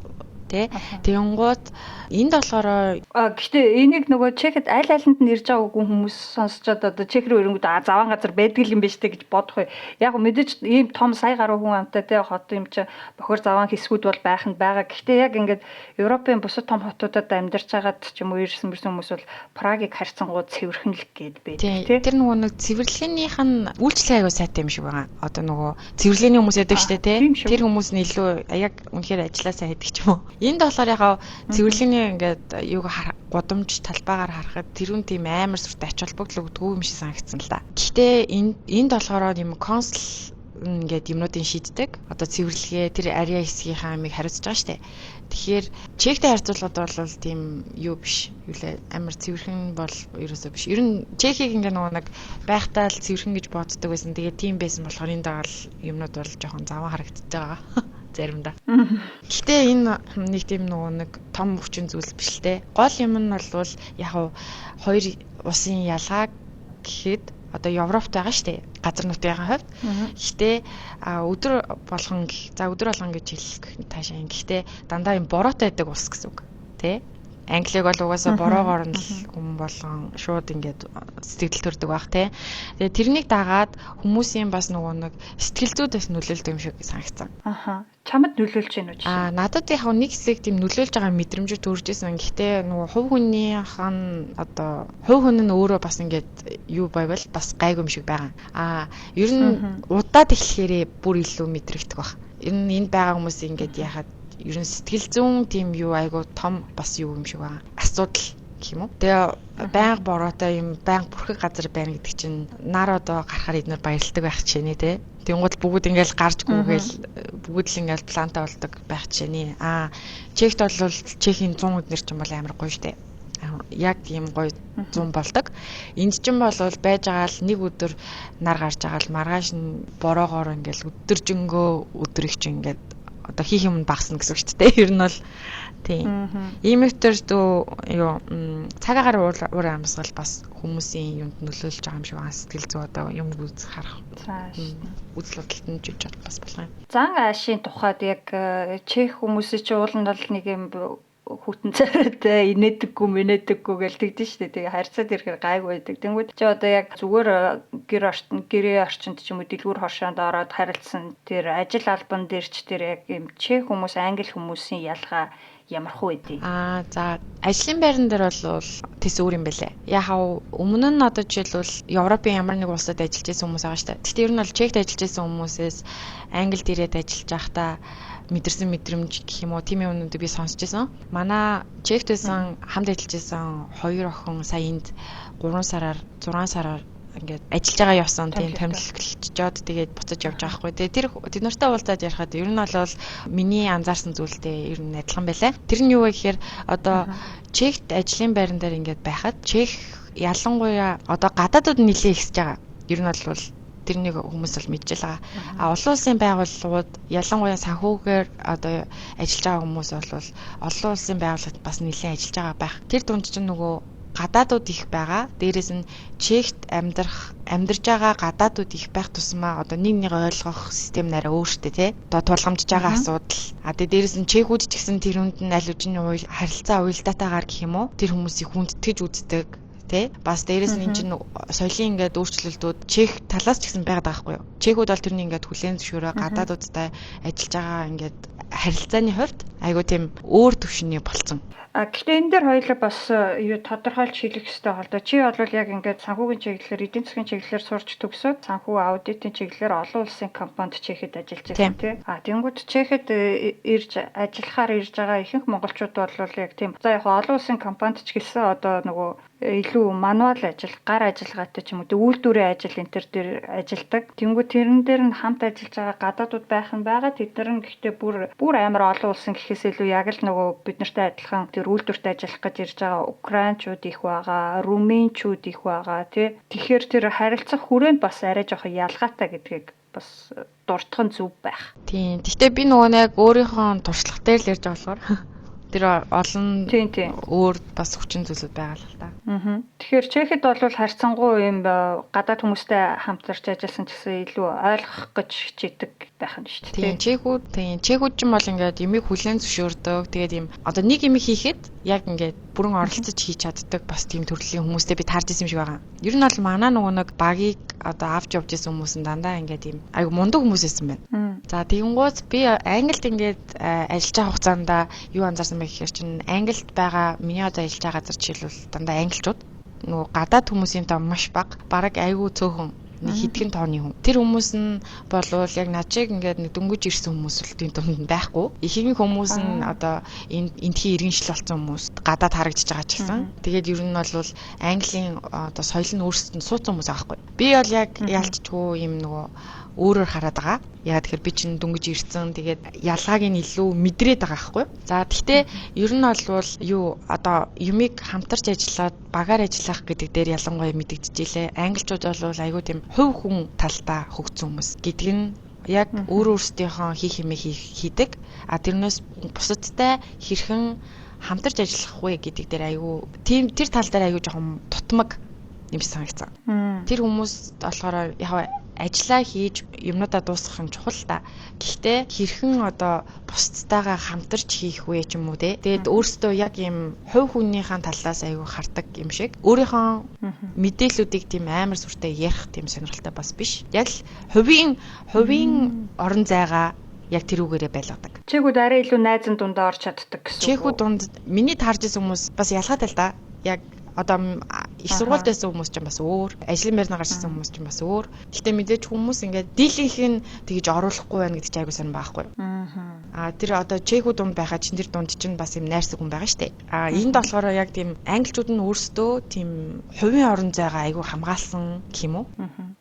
Тэгэнгუთ энд болохоор гэхдээ энийг нөгөө Чехэд аль алинд нь ирж байгаагүй хүмүүс сонсчод одоо Чех рүү ирэнгүүт заван газар байдаг юм биш үү гэж бодох. Яг мэдээж ийм том сая гаруй хүн амтай те хот юм чи бохор заван хэсгүүд бол байх нь байгаа. Гэхдээ яг ингээд Европын бусад том хотуудад амьдарч байгаад ч юм уу ирсэн хүмүүс бол Прагийг харьцангуй цэвэрхэн л гээд байдаг те. Тэр нөгөө нэг цэвэрлэгнийх нь үйлчлэл аягүй сайтай юм шиг байгаа. Одоо нөгөө цэвэрлэгийн хүмүүс яадаг штэ те. Тэр хүмүүс нь илүү яг үнэхээр ажилласаа хийдэг ч юм уу. Энд болохоор яхаа цэвэрлэгийн ингээд юуг гудамж талбайгаар харахад тэрүүн тийм амар сүртэй ач холбогдол өгдөггүй юм шиг санагдсан л да. Гэхдээ энд болохоор юм консул ингээд юмнуудыг шийддэг. Одоо цэвэрлэгээ тэр ариа хэсгийнхаа амийг хариуцж байгаа штэ. Тэгэхээр Чехтэй харьцуулахад бол тийм юу биш. Юулээ амар цэвэрхэн бол ерөөсөө биш. Ер нь Чехийг ингээ нөгөө нэг байхтаа л цэвэрхэн гэж боддог байсан. Тэгээ тийм байсан болохоор энэ дагаал юмнууд бол жоохон заван харагдаж байгаа. Заримдаа. Гэхдээ энэ нэг тийм нөгөө нэг том хүчин зүйл биш л те. Гол юм нь бол яг хоёр усын ялгаа гэхэд одоо Европт байгаа штэ. Газар нутгийн хувьд. Гэхдээ өдөр болгон гэж хэлэх таашаа. Гэхдээ дандаа юм бороотой байдаг ус гэсэн үг. Тэ? Англиг бол угаасаа бороогоор нь хүн болгон шууд ингээд сэтгэл төрдөг байх те. Тэгээ тэрнийг дагаад хүмүүсийн бас нөгөө нэг сэтгэл зүйдээс нөлөөлдөг юм шиг санагдсан. Аха. Чамд нөлөөлж гэнэ үү? Надад яг нэг хэсэг тийм нөлөөлж байгаа мэдрэмж төрж исэн. Гэхдээ нөгөө хувь хүнийх нь одоо хувь хүн нь өөрөө бас ингээд юу байвал бас гайгүй юм шиг байгаа. Ер нь удаад эхлэхээрээ бүр илүү мэдрэгдэх баг. Ер нь энд байгаа хүмүүс ингээд яхад ер нь сэтгэл зүйн тийм юу айгу том бас юу юм шиг байна. Асуудал гэх юм уу. Тэгээ байнга бороотой юм байнга бүрхэг газар байна гэдэг чинь нар одоо гарахаар эднэр баярлдаг байх чинь те. Тэнгууд бүгд ингээл гарч гүгээл бүгд л ингээл планта болдог байх чинь. Чехт бол Чехийн 100 эднэр ч юм бол амар гоё штэ. Яг юм гоё 100 болдог. Энд ч юм бол байж байгаа л нэг өдөр нар гарч байгаа л маргааш нь бороогоор ингээл өдөржингөө өдрөх чинь ингээд одоо хийх юм багасна гэсэн үг шүү дээ. Ер нь бол тийм. Иймэрхтэр дөө юу цагаагаар уур амьсгал бас хүмүүсийн юмд нөлөөлж байгаа юм шиг байна. Сэтгэл зүй одоо юм үзэх харах. Үзэл бодолд нь жиж бас болох юм. Зан аашийн тухайд яг Чех хүмүүсийн чинь ууланд бол нэг юм хүүтэн царайтай инээдэггүй гэж тэгдэж штэ. Тэгээ харьцаад ирэхээр гайгүй байдаг. Тэнгүүд чи одоо яг зүгээр гэрээ орчинд ч юм уу дэлгүүр хошоонд ороод харилцсан тэр ажил албан дээр ч тэр яг юм Чех хүмүүс англи хүмүүсийн ялгаа ямархуу байдгийг. За ажлын байран дээр бол тэс өөр юм бэлээ. Яг өмнө нь одоо жишээлбэл Европын ямар нэг улсад ажиллаж байсан хүмүүс байгаа штэ. Гэхдээ ер нь бол Чехт ажиллаж байсан хүмүүсээс Англид ирээд ажиллаж байхдаа мэдэрсэн мэдрэмж гэх юм уу тийм юмнуудыг би сонсч байсан. Манай Чехт байсан хамт ажиллаж байсан хоёр охин сая энд 3 сараар 6 сараар ингээд ажиллаж байгаа явсан тийм томилогчжоод тэгээд буцаж явж байгаа хгүй. Тэгээд тэр нартай уулзаад ярихад ер нь бол миний анзаарсан зүйлтэй ер нь адилхан байлаа. Тэр нь юу вэ гэхээр одоо Чехт ажлын байран дээр ингээд байхад Чех ялангуяа одоо гадаадууд нэлээ ихсэж байгаа. Ер нь бол тэрнийг хүмүүс бол мэдчихэж байгаа. Олон улсын байгууллагууд ялангуяа санхүүгээр одоо ажиллаж байгаа хүмүүс бол олон улсын байгууллагад бас нэлээд ажиллаж байгаа байх. Тэр дунд чинь нөгөө гадаадууд их байгаа. Дээрээс нь Чехт амьдарч байгаа гадаадууд их байх тусмаа одоо нэг ойлгох систем нараа өөртөө тий. Одоо тулгамжж байгаа асуудал. Тэгээ дээрээс нь Чехүүд ч гэсэн тэрүүнд нь аль үжиний харилцаа уялдаатайгаар гэх юм уу тэр хүмүүсийг хүндэтгэж үздэг. Бас дээрээс нь энэ чинь соёлын ингээд өөрчлөлтүүд Чех талаас ч гэсэн байгаад байгаа байхгүй юу. Чехүүд бол тэрний ингээд хүлээн зөвшөөрөө гадаадуудтай ажиллаж байгаа ингээд харилцааны хувьд айгуу тийм өөр төвшний болцсон. Гэхдээ энэ дээр хоёулаа бас юу тодорхойлж хэлэх хэрэгтэй болоо. Чи бол яг ингээд санхүүгийн чиглэлээр, эдийн засгийн чиглэлээр сурч төгсөөд санхүү аудитын чиглэлээр олон улсын компанид Чехэд ажиллаж байсан тий. Тэнгүүд Чехэд ирж ажиллахаар ирж байгаа ихэнх монголчууд бол яг тийм. За яг олон улсын компанид ч гэсэн одоо нөгөө илүү мануал ажил, гар ажиллагаатай ч юм уу үйлдвэрийн ажил энэ төр дээр ажилдаг. Тэнгүүд тэрэн дээр нь хамт ажиллаж байгаа гадаадууд байх нь байгаа. Тэд нар нь гэхдээ бүр амар олон улсын гэхээс илүү яг л нөгөө бид нартай адилхан тэр үйлдвэрт ажиллах гэж ирж байгаа украинчууд их байгаа, румынчууд их байгаа тий. Тэгэхээр тэр харилцах хүрээнд бас арай жоохон ялгаатай гэдгийг бас дуртах нь зөв байх. Тийм. Гэхдээ би нөгөө яг өөрийнхөө туршлага дээр л ярьж байгаа болохоор тэр олон Тийм. өөр бас хүчин зүйлүүд байгаа л та. Тэгэхээр Чехэд бол харьцангуй юм гадаад хүмүүстэй хамтарч ажилласан ч гэсэн илүү ойлгох гэж хичээдэг байх нь шүү дээ. Чехүүд ч юм бол ингээд ямиг хүлээн зөвшөөрдөг. Тэгээд юм одоо нэг юм хийхэд яг ингээд бүрэн оролцож хийж чаддаг бас тийм төрлийн хүмүүстэй би таарч ирсэн юм шиг байгаа. Ер нь бол манай нөгөө нэг багийг одоо авч явж исэн хүмүүс нь дандаа ингээд юм айгу мундаг хүмүүс байсан байна. За тэгэнгүүт би Англид ингээд ажиллаж байгаа хугацаанд юу анзаарсан бэ гэхээр чинь Англид байгаа миний одоо ажиллаж байгаа газар жишээлбэл дандаа англичууд нөгөө гадаад хүмүүсийн тоо маш бага. Бараг айгу цөөхөн нэг хитгэн тооны хүн. Тэр хүмүүс нь болвол яг над шиг ингээд нэг дөнгөж ирсэн хүмүүсийн дунд байхгүй. Ихэнх хүмүүс нь одоо эндхийн иргэншил болсон хүмүүс гадаад харагдаж байгаа ч гэсэн. Тэгээд ер нь бол Английн одоо соёл нь өөрсдөд нь суудсан хүмүүс байгаа байхгүй. Би бол яг яалтчгүй юм нөгөө өөрөөр хараад байгаа. Яагаад тэгэхээр би чинь дөнгөж ирсэн. Тэгээд ялгааг нь илүү мэдрээд байгаа байхгүй. За тэгтээ ер нь бол юу одоо юмыг хамтарч ажиллаад багаар ажиллах гэдэг дээр ялангуяа мэдэгдчихжээ. Англичууд бол айгүй тийм хувь хүн талдаа хөгжсөн хүмүүс гэдэг нь яг өөрөөсдийнхөө хийх юмыг хийдэг. А тэрнээс бусадтай хэрхэн хамтарч ажиллах вэ гэдэг дээр айгүй тэр тал дээр айгүй жоохон тутмаг юм санагцсан. Тэр хүмүүс болохоор яг ажиллаа хийж юмнуудаа дуусгах нь чухал та. Гэхдээ хэрхэн одоо бусдтайгаа хамтарч хийх вэ ч юм уу те. Тэгээд өөрсдөө яг юм хувь хүнийхэн талаас аягүй хардаг юм шиг. Өөрийнхөө мэдээллүүдийг тийм амар сүртэй ярих тийм сонирхолтой бас биш. Яг л хувийн орон зайгаа яг тэрүүгээрээ байлгадаг. Чехүүд арай илүү найзан дундаа орж чаддаг гэсэн үг. Чехүүд дунд миний таарж исэн хүмүүс бас ялгаатай л да. Яг одоо их сургуульд байсан хүмүүс ч бас өөр, ажлын байрнаа гарчсан хүмүүс ч бас өөр. Гэхдээ мэдээж хүмүүс ингээд дийлийнх нь тэгж оруулахгүй байна гэдэг чинь айгуу сонир байхгүй. Тэр одоо чехүүд дунд байхад чинь тэр дунд чинь бас юм найрсаг хүн байгаа штэ. Энд болохоор яг тийм англичууд нь өөрсдөө тийм хувийн орон зайгаа айгуу хамгаалсан гэх юм уу?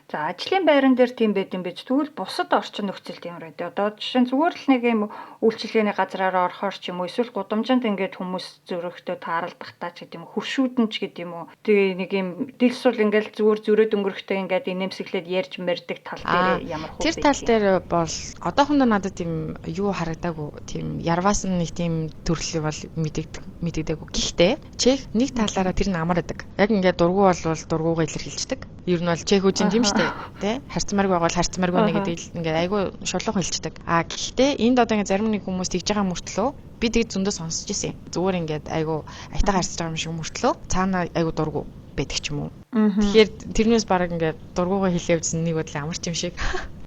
За ажлын байран дээр тийм байд юм биш. Тэгвэл бусад орчин нөхцөл тийм үү. Одоо жишээ нь зүгээр л нэг юм үйлчлэгээний газраар орохоор ч юм уу эсвэл гудамжинд ингээд хүмүүс зөрөгтэй тааралдах таа ч гэдэг юм хуршүүдэн ч гэдэг юм уу. Тэгээ нэг юм дэлсүүл ингээд зүгээр зөрөөд өнгөрөхтэй ингээд инээмсэглээд ярьж мэрдэг тал дээр ямар хөө. Тэр тал дээр бол одоохондоо надад тийм юу харагдаагүй. Тийм ярваас нэг тийм төрөл бол мэдэгдээгүй. Гэхдээ чех нэг талаараа тэр нь амар байдаг. Яг ингээд дургу болвол дургуугаа илэрхийлждэг. Ер нь бол чехүүд тийм шүү дээ. Харьцмааргүй байгаа бол харьцмааргүй нэг гэдэг ингээд айгүй шулуун хэлцдэг. Гэхдээ энд одоо ингээд зарим нэг хүмүүс тэгж байгаа мөртлөө би тэг зөндөө сонсч ирсэн. Зүгээр ингээд айгүй айтайхан харьцаж байгаа юм шиг мөртлөө цаана айгүй дургу байдаг ч юм уу. Тэгэхээр тэрнээс бараг ингээд дургуугаа хэлээвдсэн нэг бодлоо амарч юм шиг.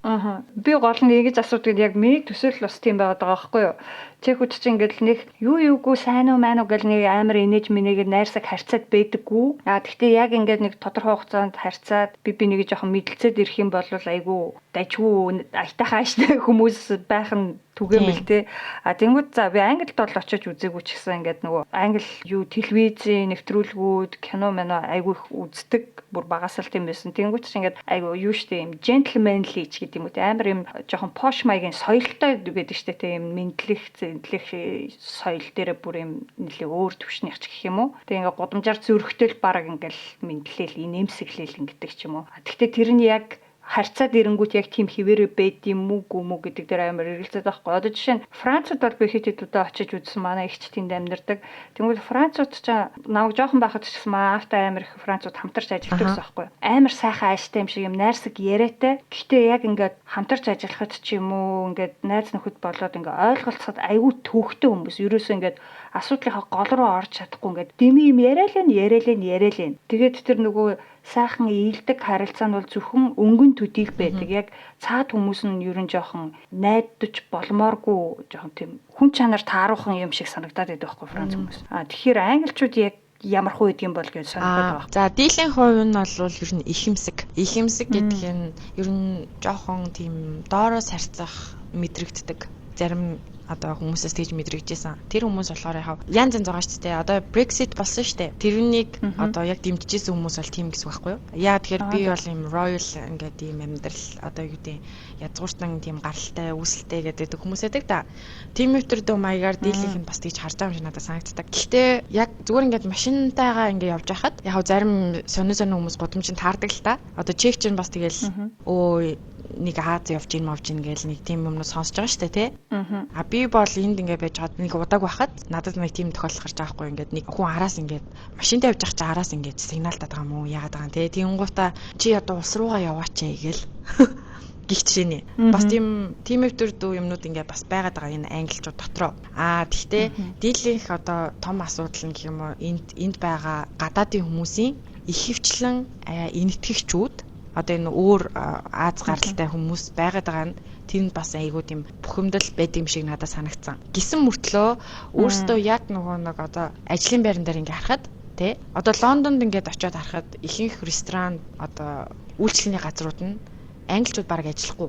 Би гол нь ингэж асуудаг яг миний төсөөл бас тийм байгаад байгаа байхгүй юу. Чехүүд чинь ингээд нэг юугүй сайн уу маань уу гэл нэг амар инээж минийгээр найрсаг харьцаад байдаггүй. Гэхдээ яг ингээд нэг тодорхой хугацаанд харьцаад би нэг жоохон мэдлцээд ирэх юм бол айгүй дажгүй айтайхан ааштай хүмүүс байх нь түгээмэл те. Тэнгүүд за би Англид бол очиж үзээгүй ч гэсэн ингээд нөгөө англи юу телевизийн нэвтрүүлгүүд кино мэнэ айгүй их үздэг. Бүр багасаа л тийм байсан. Тэнгүүд чинь ингээд айгүй юу штэ юм gentlemanly ч гэдэг юм уу те. Амар юм жоохон posh маягийн соёлтой байдаг штэ те. Юм мэдлэх соёл дээр бүр юм нэлээ өөр төвшнийх ч гэх юм уу. Тэгээ ингээд гудамжаар зөрөхтэй л бараг ингээд мэдлээл инээмсэглээл ингээд ч юм уу. Гэхдээ тэр нь яг харьцаад ирэнгүүт яг тийм хിവэрэ байд юм уу гүмүү гэдэг дээр амар эргэлзээд байхгүй. Одоо жишээ нь Францад бол би хэд удаа очиж үзсэн манай ихч тэнд амьдардаг. Тэгвэл Францууд ч намайг жоохон байхад ч гэсэн маавтай амар их Францууд хамтарч ажилладаг гэсэн байхгүй. Амар сайхан ааштай юм шиг юм найрсаг яриатай. Гэхдээ яг ингээд хамтарч ажиллахад ч юм уу ингээд найз нөхөд болоод ингээд ойлголцоход айгүй төвхтэй хүмүүс. Ерөөсөө ингээд асуудлынхаа гол руу орж чадахгүй ингээд дими юм яриалаа. Тэгээд тэр нөгөө сайхан ийдэг харилцаа нь бол зөвхөн өнгөн төдийл байдаг. Яг цаад хүмүүс нь ер нь жоохон найдаж болмооргүй жоохон тийм хүн чанар тааруулхан юм шиг санагдаад байдаг байхгүй Франц хүмүүс. Тэгэхээр англичууд яг ямар хөө идэг юм бол гэж санагдаад байгаа. За дийлэн хувь нь бол ер нь ихэмсэг. Ихэмсэг гэдэг нь ер нь жоохон тийм доороос харьцах мэдрэгддэг. Зарим одоо хүмүүсээс тэгж мэдрэгдэжсэн. Тэр хүмүүс болохоор янз янз байгаа шүү дээ. Одоо Brexit болсон шүү дээ. Тэрнийг одоо яг дэмжижсэн хүмүүс бол тийм гэсэн байхгүй юу? Яа тэгэхээр би бол юм royal ингээд ийм амьдрал одоо юу гэдэг язгууртан тийм гаралтай, үүсэлтэй гэдэг хүмүүс байдаг да. Тийм өвтөрдөө маягаар дийлийнх нь бас тэгж харж байгаа юм шиг надад санагддаг. Гэхдээ яг зүгээр ингээд машинтайгаа ингээд явж байхад яг зарим сонин хүмүүс гудамжинд таардаг л та. Одоо чек чинь бас тэгэл өө нэг Аз явж ийн мовж ийн гээл нэг тийм юмнууд сонсож байгаа шүү дээ тий. А би бол энд ингээ байж хаад нэг удааг байхад надад нэг тийм тохиолдол гарч байгаа хгүй ингээд нэг хүн араас ингээд машинтай явж байгаа чи араас ингээд сигнал татдаг юм уу яагаад байгаа юм тий. Тэнгуутаа чи одоо ус руугаа яваач гээл гихт шинэ. Бас тийм өвтөр дүү юмнууд ингээ бас байгаад байгаа энэ англичууд дотроо. Тэгтээ дийлэнх одоо том асуудал нь гэх юм уу энд байгаа гадаадын хүмүүсийн их хвчлэн энэтхэгчүүд одоо энэ өөр Аз гаралтай хүмүүс байгаад байгаа нь тэр нь бас айгүй тийм бухимдал байд юм шиг надад санагдсан. Гисэн мөртлөө өөртөө яг нөгөө нэг одоо ажлын байран дээр ингээ харахад тий одоо Лондонд ингээд очиод харахад ихэнх ресторан одоо үйлчлэлийн газрууд нь англичууд бараг ажиллахгүй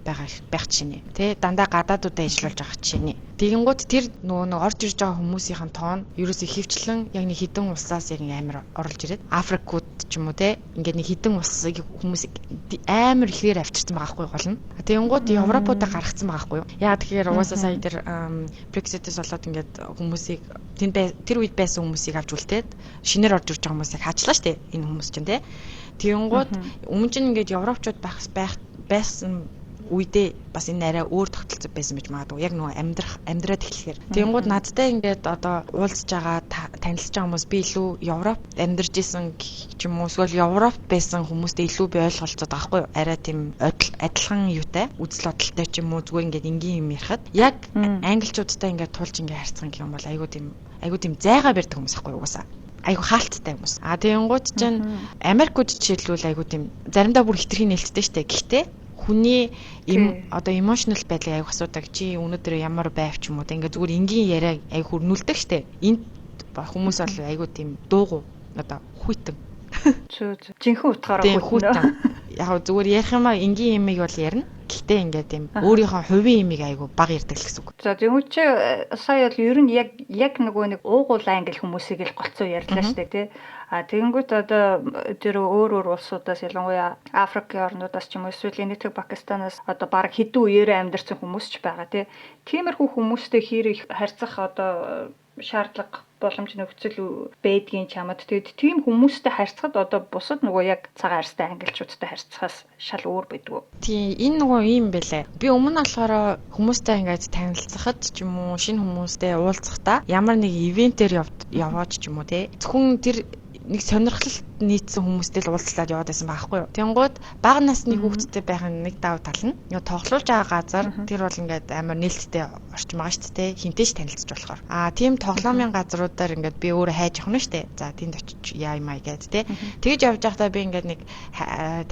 байх жишээ. Тэ дандаа гадаадуудаа ажиллаж байгаа жишээ. Тэгэнгუთ тэр нөгөө орж ирж байгаа хүмүүсийн тоон ерөөсөө хөвчлэн яг нэг хідэн улсаас яг амар оруулж ирээд Африкууд ч юм уу те ингээд нэг хідэн улсыг хүмүүс амар ихээр авчирсан байгаа хгүй гол нь. Тэгэнгуთ Европуудаа гаргацсан байгаа хгүй юу. Яа тэгэхээр угаасаа сая тэр Brexit-ээс болоод ингээд хүмүүсийг тэр үед байсан хүмүүсийг авч үлдээд шинээр орж ирж байгаа хүмүүсийг хаачлаа штэ энэ хүмүүс чинь те. Тэгэнгუთ өмнө нь ингээд Европчууд байсан үедээ бас энэ арай өөр тогтолцоо байсан гэж магадгүй. Яг нөгөө амьдраад эхлэхээр. Тэгэнгუთ надтай ингээд одоо уулзж байгаа танилцж байгаа хүмүүс би илүү Европ амьдарч исэн ч юм уу эсвэл Европ байсан хүмүүстэй илүү би ойлголцоод байгаа хгүй юу. Арай тийм адилхан юутай үзэл бодолтой ч юм уу зүгээр ингээд энгийн юм ярихад яг англичуудтай ингээд тулж ингээд харьцсан гэх юм бол айгүй тийм зайгаа барьдаг хүмүүс ахгүй юу угаасаа. Айгу хаалттай хүмүүс. Тэгэнгუთ чинь Америкууд жишээлбэл айгу тийм заримдаа бүр хитрхийн нээлттэй штэ. Гэхдээ хүний одоо emotional байдлыг айгу асуудаг. Чи өнөөдөр ямар байвч юм уу те ингээ зүгээр энгийн яриа айгу хөрнүүлдэг штэ. Энд хүмүүс бол айгу тийм дуугу одоо хүйтэн. Жинхэнэ утгаараа хүйтэн. Яг зүгээр ярих юмаа энгийн юмыг бол ярина. Гэхдээ ингээд тийм өөрийнхөө хувийн имийг айгу баг ярьдаг л гэсэн үг. За тэгвэл чи сая бол ер нь яг нөгөө нэг уугуул англи хүмүүсийг л голцоо ярьлаа штэ тий. Тэгэнгүүт одоо тэр өөр улсуудаас ялангуяа Африкийн орнуудаас ч юм уу эсвэл Индийг Пакистанаас одоо баг хэдэн үеэрээ амьдарсан хүмүүс ч байгаа тий. Тиймэрхүү хүмүүстэй хэр их харьцах одоо шаардлага боломж нөхцөл байдгийн чамд тэгэд тийм хүмүүстэй харьцахад одоо бусад нөгөө яг цагаан арьстай англичуудтай харьцахаас шал өөр байдгүй. Тийм энэ нөгөө юм байлаа. Би өмнө нь болохоор хүмүүстэй ингээд танилцахад ч юм уу шинэ хүмүүстэй уулзахдаа ямар нэг ивентээр яваач ч юм уу те зөвхөн тэр нэг сонирхолтой нийцсэн хүмүүстэй л уулзлаад яваад байсан байхгүй юу. Тэнгууд бага насны хүүхэдтэй байх нэг давуу тал нь яг тоглуулж байгаа газар тэр бол ингээд амар нээлттэй орчим байгаа шүү дээ. Хинтээч танилцж болохоор. Тийм тоглоомын газруудаар ингээд би өөрөө хайж явах нь шүү дээ. За тэнд очиж яа юмаа гэдэг те. Тэгж явж байхдаа би ингээд нэг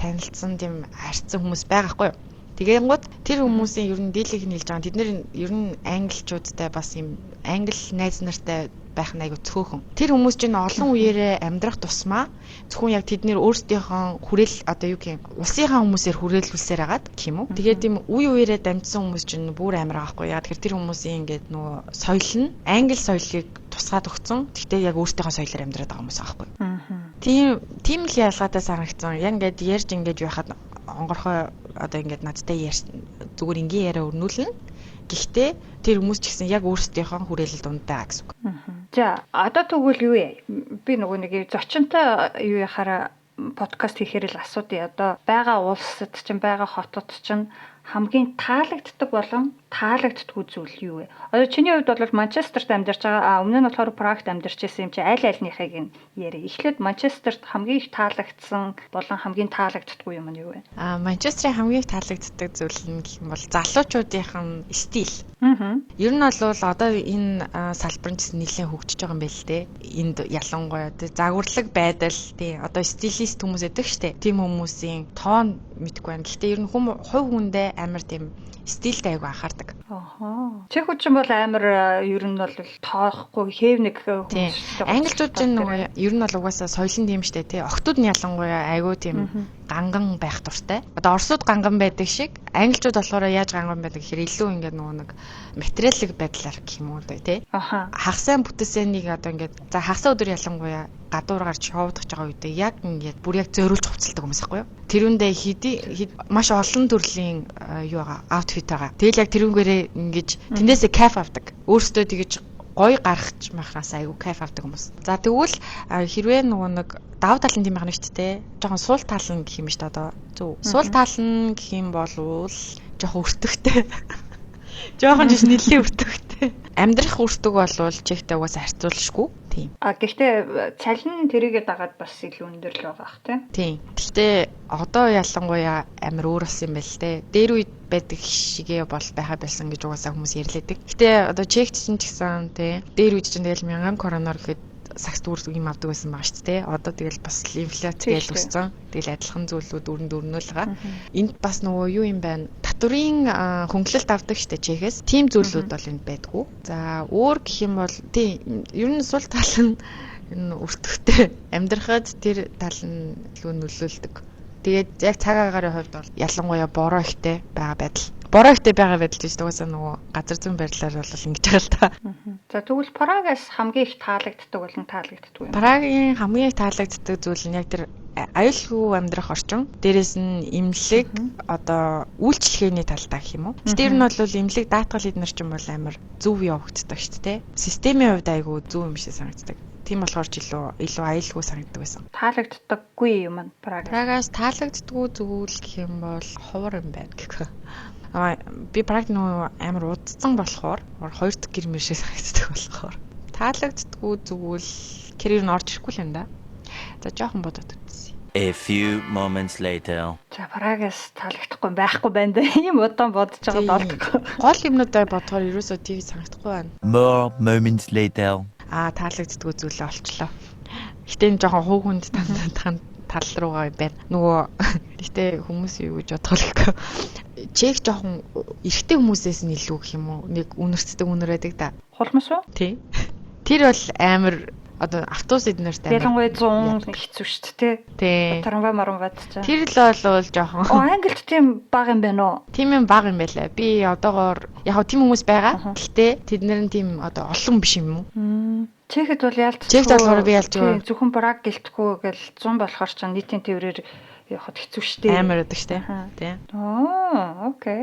танилцсан тийм харьцсан хүмүүс байгаа байхгүй юу. Тэгэнгუთ тэр хүмүүсийн ер нь дийлэг нийлж байгаа. Тэд нэр ер нь англичуудтай бас юм англи найз нартай байх нь айгу цөөхөн. Тэр хүмүүс чинь олон үеэрээ амьдрах тусмаа зөвхөн яг тэднэр өөрсдийнхөө хүрээл одоо юу гэх юм улсынхаа хүмүүсээр хүрээлүүлсээр агаад гэх юм уу. Тэгээд тийм үе үеэрээ дамжсан хүмүүс чинь бүр амар аахгүй. Яг тэр хүмүүсийн ингээд нөгөө соёл нь англи соёлыг тусгаад өгцөн. Гэхдээ яг өөрсдийнхөө соёлоор амьдраад байгаа хүмүүс аахгүй. Тийм л ялгаатай санагдсан. Яг ингээд ярьж ингээд байхад онгорхой одоо ингээд надтай зүгээр энгийн яриа өрнүүлнэ. Гэхдээ тэр хүмүүс ч гэсэн яг өөрсдийнхөө хүрээлэл дундаа гэсэн үг. За одоо тэгвэл юу вэ? Би нөгөө нэг зочинтой юу яхаараа подкаст хийхээр л асуудъя. Одоо байгаа улсад чинь байгаа хотод чинь хамгийн таалагддаг болон таалагддаггүй зүйл юу вэ? Одоо чиний хувьд бол Манчестерт амьдарч байгаа. Өмнө нь болохоор Прагт амьдарч байсан юм чи аль альныхыг нь яри. Эхлээд Манчестерт хамгийн их таалагдсан болон хамгийн таалагддаггүй юм нь юу вэ? Манчестерийн хамгийн их таалагддаг зүйл нь гэх юм бол залуучуудын стил. Ер нь бол одоо энэ салбар нь нэлээд хөгжиж байгаа юм байл л дээ. Энд ялангуяа загварлаг байдал тий одоо стилист хүмүүс эдэг штэ. Тийм хүмүүсийн тоон мэдгүй байна. Гэхдээ ер нь хувь хүндээ амар тийм стилтэй айгу анхаардаг. Чех хүн бол амар ер нь бол тоохгүй хэвнэг хүмүүс. Англичууд ч нөгөө ер нь бол угаасаа соёлын тийм штэ тий. Охтууд нь ялангуяа айгу тийм ганган байх дуртай. Одоо орсууд ганган байдаг шиг англичууд болохоор яаж ганган байдаг гэхээр илүү ингээд нөгөө нэг материалын байдлаар гэх юм уу тий. Хагасаа бүтээсэнийг одоо ингээд за хагасаа өдөр ялангуяа гадуур гарч шоудах байгаа үедээ яг ингээд бүр яг зөөрүүлж хувцалдаг хүмүүс байхгүй юу? Тэрүүндээ маш олон төрлийн юу байгаа аутфит байгаа. Тэгэл яг тэрүүгээрээ ингэж тэндээсээ кайф авдаг. Өөрсдөө тэгэж гоё гаргаж махнаас айгүй кайф авдаг хүмүүс. За тэгвэл хэрвээ нөгөө нэг давуу тал нь тийм байна шүү дээ. Жохон суул тал нь гэх юм шүү дээ одоо. Зөв. Суул тал нь гэх юм бол жохон өртөгтэй. Жохон жиш нэлээд өртөгтэй. Амьдрах өртөг болвол чихтэй угаасаа харьцуулшгүй. Тийм. Гэхдээ цалин тэрийгээ дагаад бас илүү өндөр л байгаа бах Тийм. тийм. Гэхдээ одоо ялангуяа амар өөр болсон юм байна л те. Дээр үед байдаг шигээ бол байха байсан гэж угаасаа хүмүүс ярьлаадаг. Гэтэ одоо чект чинь ч гэсэн те. Дээр үед чинь тэгэл 1000 короноор гэхэд сагс дүүрс юм авдаг байсан байгаа шүү дээ. Одоо тэгэл бас инфляц гээл өссөн. Тэгэл адилхан зүйлүүд өрнөл байгаа. Энд бас нөгөө юу юм байна? Татврын хөнгөлөлт авдаг шүү дээ чекээс. Тим зүйлүүд бол энд байдгүй. За өөр гэх юм бол тийм ер нь сул тал нь энэ өртөгтэй амьдрахад тэр тал нь илүү нөлөөлдөг. Тэгээд яг цаг агарын хувьд бол ялангуяа бороо ихтэй байгаа байдал. Бороо ихтэй байгаа байдал гэж угаасаа нөгөө газар зүйн байрлалаар бол ингэж байгаа л та. За тэгвэл Прагаас хамгийн их таалагддаг болон таалагддаг юм. Прагийн хамгийн их таалагддаг зүйл нь яг тэр аюулгүй амьдрах орчин. Дээрээс нь эмнэлэг одоо үйлчлэгээний талдаа гэх юм уу. Гэтэл нь бол эмнэлэг даатгал эднэр ч юм бол амар зөв явагддаг шүү дээ. Системийн хувьд айгүй зөв юм шиг санагддаг. Тийм болохоор ч илүү аюулгүй санагддаг байсан. Таалагддаггүй юм аа Прагаас. Прагаас таалагддаггүй зүйл гэх юм бол ховор юм байна гэх. Би Праг нөө амар удцсан болохоор хоёр дахь гэр мэр шиг санагддаг болохоор таалагддаггүй зүгэл кэрээр нь орж ирэхгүй л юм да. За жоохон бодоод үзье. A few moments later. За Прагаас таалагдахгүй байхгүй байна да. Ийм удаан бодож байгаа болдгоо. Гол юмнуудаа бодохоор ерөөсөө тийм санагдахгүй байна. More moments later. Таалагддаггүй зүйлээ олчлоо. Гэтэ энэ жоохон хөөхөнд тал руугаа байна. Нөгөө гэтэ хүмүүс юу гэж бодох вэ? Чек жоохон эрэгтэй хүмүүсээс нь илүү гэх юм уу? Нэг үнэрцдэг үнэрээдэг да. Хулмас уу? Тий. Тэр бол амар одоо автобус эднэрт амар. Ялангуяа 100 хэцүү шүү дээ, тий. Тарамбай марамбад ч. Тэр л бол жоохон. Англид тийм баг юм байна уу? Тийм юм баг юм байлаа. Би одоогоор яг тийм хүмүүс байгаа. Гэхдээ тэднэр нь тийм одоо олон биш юм уу? Чехэд бол яалтчгүй. Чехэд болохоор би ялж байгаа. Зөвхөн Праг гэлтгүй гэл 100 болохоор ч нийтийн тээврээр явахад хэцүү шүү дээ. Амар байдаг шүү дээ. Тий. Окей.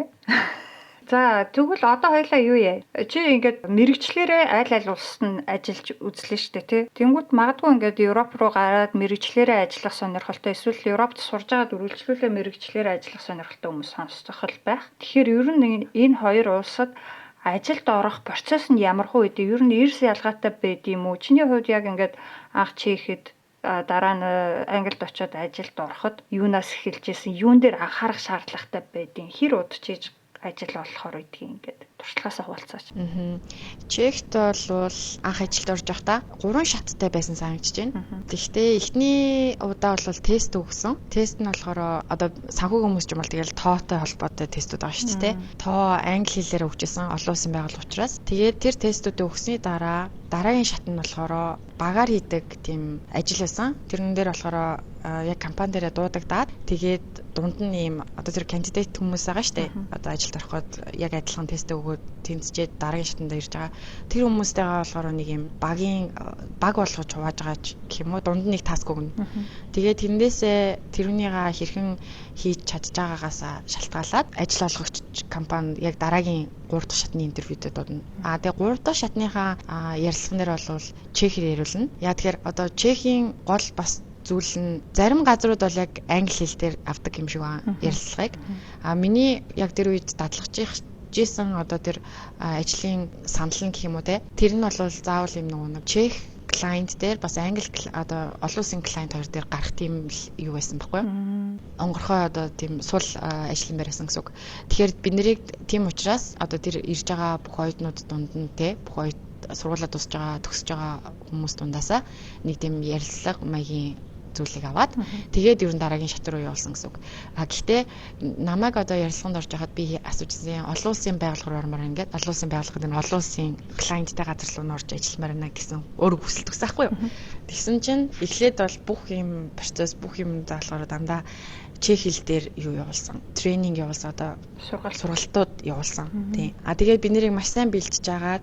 За тэгвэл одоо хоёлаа юу яа? Чи ингээд мэрэгчлэрээ аль улсад нь ажиллаж үзлээ шүү дээ, тий. Тэнгүүт магадгүй ингээд Европ руу гараад мэрэгчлэрээ ажиллах сонирхолтой эсвэл Европт сурж байгаад үргэлжлүүлээ мэрэгчлэрээ ажиллах сонирхолтой хүмүүс сонсох л байх. Тэгэхээр ер нь энэ хоёр улсад ажилд орох процесс нь ямар хөө үдээ ер нь эрс ялгаатай байд юм уу? Чиний хувьд яг ингээд анх чихэд дараа нь Англид очиод ажилд ороход юунаас эхэлж исэн, юун дээр анхаарах шаардлагатай байдیں۔ Хэр удаж ажил болохоор үдгийг ингээд туршлагаасаа хуваалцаач. Чехт бол анх ажилд орж байхдаа 3 шаттай байсан санагдаж байна. Тэгэхдээ эхний удаа бол тест өгсөн. Тест нь болохоор одоо санхүүгийн хүмүүс ч юм бол тэгэл тоотой холбоотой тестүүд байгаа шүү дээ. Тоо англи хэлээр өгчээсэн олон улсын байгууллага учраас. Тэгээд тэр тестүүдээ өгсөний дараагийн шат нь болохоор багаар хийдэг тийм ажил байсан. Тэрэн дээр болохоор яг компани дээрээ дуудагдаад тэгээд дунд нь ийм одоо тэр кандидат хүмүүс байгаа шүү дээ. Одоо ажилд ороход яг адилхан тест өгөөд тэнцчээд дараагийн шатанд ирж байгаа. Тэр хүмүүстэйгээ болохоор нэг ийм баг болгож хувааж байгаа гэх юм уу, дунд нь нэг таск өгнө. Тэгээд тэрнээсээ тэрүүнийгаа хэрхэн хийж чадж байгаагаас шалтгаалаад ажил олгогч компани яг дараагийн 3 дахь шатны интервьюдэд дуудана. Тэгээд 3 дахь шатныхаа ярилцлаган дээр бол чехээр яриулна. Яа тэгэхээр одоо чехийн гол бас зүйл нь зарим газрууд бол яг англи хэл дээр авдаг юм шиг байна ярилцлагыг. Миний яг тэр үед дадлагч жисэн одоо тэр ажлын санал нь гэх юм уу те. Тэр нь бол заавал юм нэг чех клиент дээр бас англи одоо олон улсын клиент хоёр дээр гарах тийм юу байсан байхгүй юу? Онгорхой одоо тийм сул ажлын байрсан гэсэн үг. Тэгэхээр бид нарыг тийм учраас одоо тэр ирж байгаа бүх оюутнууд дунд нь те бүх оюут сургуулаа тусаж байгаа төгсөж байгаа хүмүүс дундаасаа нэг тийм ярилцлага маягийн зүйлийг аваад тэгээд ер нь дараагийн шат руу явуулсан гэсэн үг. Гэхдээ намайг одоо ярилцлаганд орж байхад би асуужсэн олон улсын байгууллага руу ормоор ингээд олон улсын байгууллагад энэ олон улсын клиенттэй газар руу орж ажилламаар байна гэсэн өөр хүсэл төгсөн байхгүй юу. Тэгсэн чинь эхлээд бол бүх юм процесс бүх юм даалгавар дандаа чех хэл дээр юу явуулсан. Тренинг явуулсан одоо сургалтууд явуулсан. Тийм. Тэгээд бид нэрийг маш сайн бэлдэж байгаа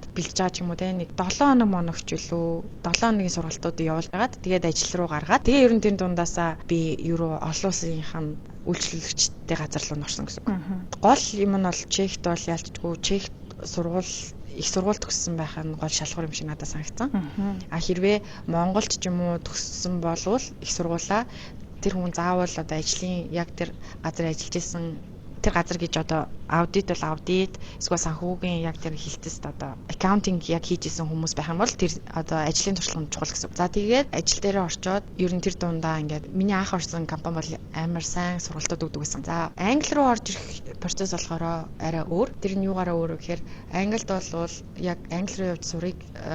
ч юм уу те нэг 7 хоног ч үлээ 7 хоногийн сургалтуудыг явуулж байгаад тэгээд ажил руу гаргаад тэгээд ер нь тэр дундаасаа би евро олон улсынхаа үйлчлүүлэгчтэй газар руу орсон гэсэн үг. Гол юм нь бол чехт бол ялцчгүй чех их сургууль төгссөн байх нь гол шалгуур юм шиг надад санагдсан. А хэрвээ Монголд ч юм уу төгссөн болвол их сургуулаа тэр хүн заавал одоо ажлын яг тэр газар ажиллаж исэн тэр газар гэж одоо аудит бол аудит эсвэл санхүүгийн яг тэр хилтэст одоо аккаунтинг яг хийж исэн хүмүүс байх юм бол тэр одоо ажлын туршлага нь чухал гэсэн. За тэгээд ажил дээрээ орчоод ер нь тэр дундаа ингээд миний анх орсон компани бол амар сайн сургалтууд өгдөг гэсэн. За англи руу орж ирэх процесс болохоор арай өөр. Тэр нь юугаараа өөр вэ гэхээр англид бол яг англи руу явж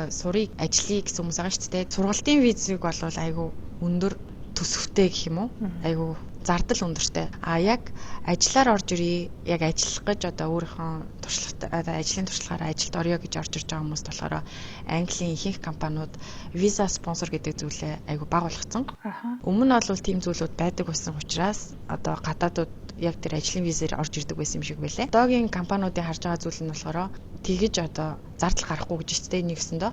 сурыг ажлыг гэсэн хүмүүс байгаа шүү дээ. Сургалтын визийг бол айгүй өндөр төсөвтэй гэх юм уу? Айгүй зардал өндөртэй. А яг ажиллаар орж ирээ, яг ажиллах гэж одоо өөрийнхөө туршлагатай ажлын туршлагаараа ажилд орё гэж орж ирж байгаа хүмүүст болохоор Английн ихэнх компаниуд виза спонсор гэдэг зүйлээ айгүй бага болгоцсон. Өмнө нь бол тийм зүйлүүд байдаг байсан учраас одоо гадаадууд яг тэр ажлын визээр орж ирдэг байсан юм шиг байлээ. Одоогийн компаниудын харж байгаа зүйл нь болохоор тэгэж одоо зардал гарахгүй гэж өстэй нэгсэндөө.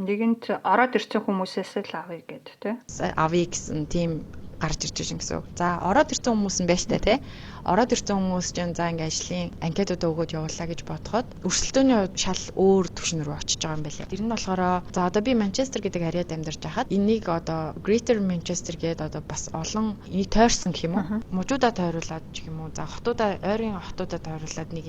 Нэгэнт ороод ирсэн хүмүүсээс л авъя гэд тэ. Авъя гэсэн тийм гарч ирж байгаа гэсэн үг. За ороод ирсэн хүмүүс нь байж таа тий. Ороод ирсэн хүмүүс чинь за ингээ ажлын анкетуудаа өгөөд явууллаа гэж бодоход өрсөлдөөний хувьд шал өөр түвшин рүү очиж байгаа юм байна. Тэр нь болохоор за одоо би Манчестер гэдэг ариад амьдарч байхад энийг одоо Greater Manchester гэдэг одоо бас олон энийг тойрсон гэх юм уу? Мужуудаа тойруулаад гэх юм уу? За ойрын хотуудаа тойруулаад нэг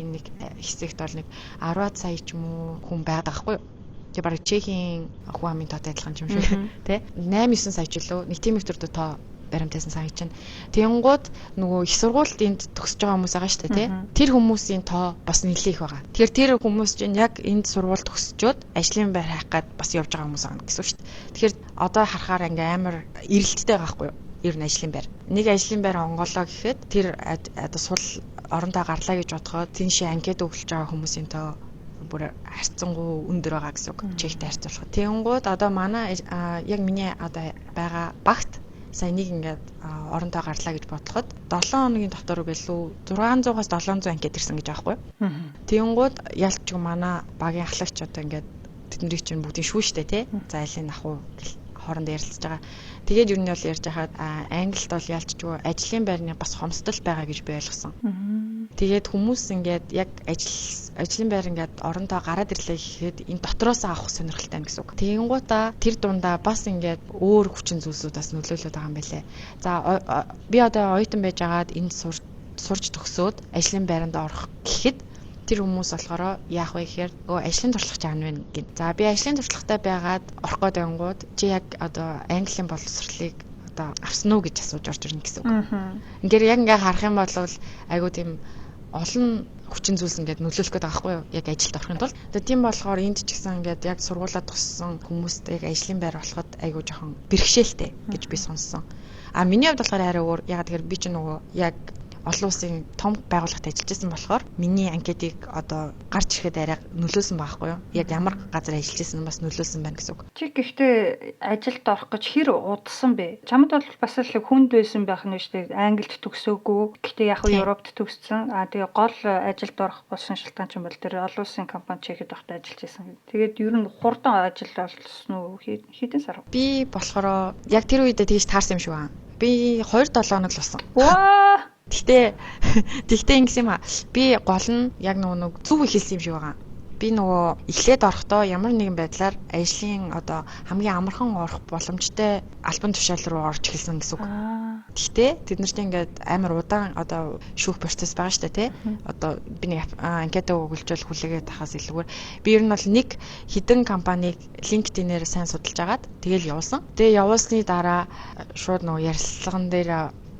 хэсэгт бол нэг 10 сая ч юм уу хүн байдаг байхгүй юу? Тэгээ бараг Чехийн хүн амын тоотой адилхан юм шиг тий. 8-9 сая ч лөө нэг тийм их төрдөө тоо баримтайсан санагч чинь. Тэнгууд нөгөө их сургуульд энд төгсөж байгаа хүмүүс байгаа шүү дээ тий. Тэр хүмүүсийн тоо бас нэлээд их байгаа. Тэгэхээр тэр хүмүүс чинь яг энд сургууль төгсчөөд ажлын байр хайх гад бас явж байгаа хүмүүс байгаа гэсэн үг шүү дээ. Тэгэхээр одоо харахаар ингээ амар эрэлттэй байгаа хгүй юу? Ер нь ажлын байр. Нэг ажлын байр онголоо гэхэд тэр одоо сул орондоо гарлаа гэж бодоход тийшээ анкет өгүүлж байгаа хүмүүсийн тоо бүр харьцангуй өндөр байгаа гэсэн үг. Чектэй харьцуулахад. Тэнгууд одоо манай яг миний одоо байгаа багт сая нэг ингээд орондоо гарлаа гэж бодлоход 7 хоногийн дотор байлгүй 600-аас 700 анкет ирсэн гэж аахгүй. Тэнгууд ялч манай багийн ахлагч одоо ингээд тэднийг чинь бүгдийг шүү штэ тий. За айлын ахуу хоорондоо ярилцж байгаа. Тэгээд ер нь бол ярьж хахад англид бол ялчгүй ажлын байрны бас хомсдол байгаа гэж би ойлгосон. Тэгээд хүмүүс ингээд яг ажлын байр ингээд орондоо гараад ирлээ гэхэд энэ дотроос авах сонирхолтой байна гэсэн үг. Тэгэнгუутаа тэр дундаа бас ингээд өөр хүчин зүйлсүүд бас нөлөөлөд байгаа юм байлээ. За би одоо оюутан байжгаад энд сурч төгсөөд ажлын байранд орох гэхэд тэр хүмүүс болохоор яах вэ гэхээр ажлын туршлага чаана байна гин. За би ажлын туршлагатай байгаад орох гээд байнгут чи яг одоо английн боловсролыг одоо авсан уу гэж асууж орж ирнэ гэсэн үг. Ингээд яг ингээ харах юм бол айгуу тийм олон хүчин зүйлс ингээд нөлөөлөх гээд байгаа байхгүй юу? Яг ажилд орохын тулд. Тэгээ тийм болохоор энд ч гэсэн ингээд яг сургуулаа туссан хүмүүст яг ажлын байр болоход айгуу жоохон бэрхшээлтэй гэж би сонссон. А миний хувьд болохоор арай өөр. Ягаад гэхээр би ч нөгөө яг олон улсын том байгууллагад ажиллаж байсан болохоор миний анкетыг одоо гарч ирэхэд арай нөлөөсөн байхгүй юу? Яг ямар газар ажиллаж байсан бас нөлөөсөн байна гэсэн үг. Чи гэхдээ ажилд орох гэж хэр удсан бэ? Чамд бол бас л хүнд байсан байх нь шүү дээ. Англид төгсөөгүй. Гэхдээ яг Европт төгссөн. Тэгээ гол ажилд орох болсон шалтгаан ч юм бол тэр олон улсын компани чехэд байхдаа ажиллаж байсан. Тэгээд ер нь хурдан ажил болсон уу? Хэдэн сар? Би болохоор яг тэр үедээ тэгж таарсан юм шиг байна. Би 2-7 хоног л болсон. Ваа! Тэгтээ ингэс юм аа. Би гол нь яг нөгөө зүв ихэлсэн юм шиг байгаа. Би нөгөө эхлээд орохдоо ямар нэгэн байдлаар ажлын одоо хамгийн амархан орох боломжтой албан тушаал руу орж эхэлсэн гэсэн үг. Тэгтээ тэд нарт ингээд амар удаан одоо шүүх процесс байгаа шүү дээ тий. Одоо би нэг анкета өгүүлжэл хүлээгээд тахаас илүүгээр би ер нь бол нэг хідэн компанийг LinkedIn-ээр сайн судалж агаад тэгэл явуулсан. Тэгээ явуулсны дараа шууд нөгөө ярилцлаган дээр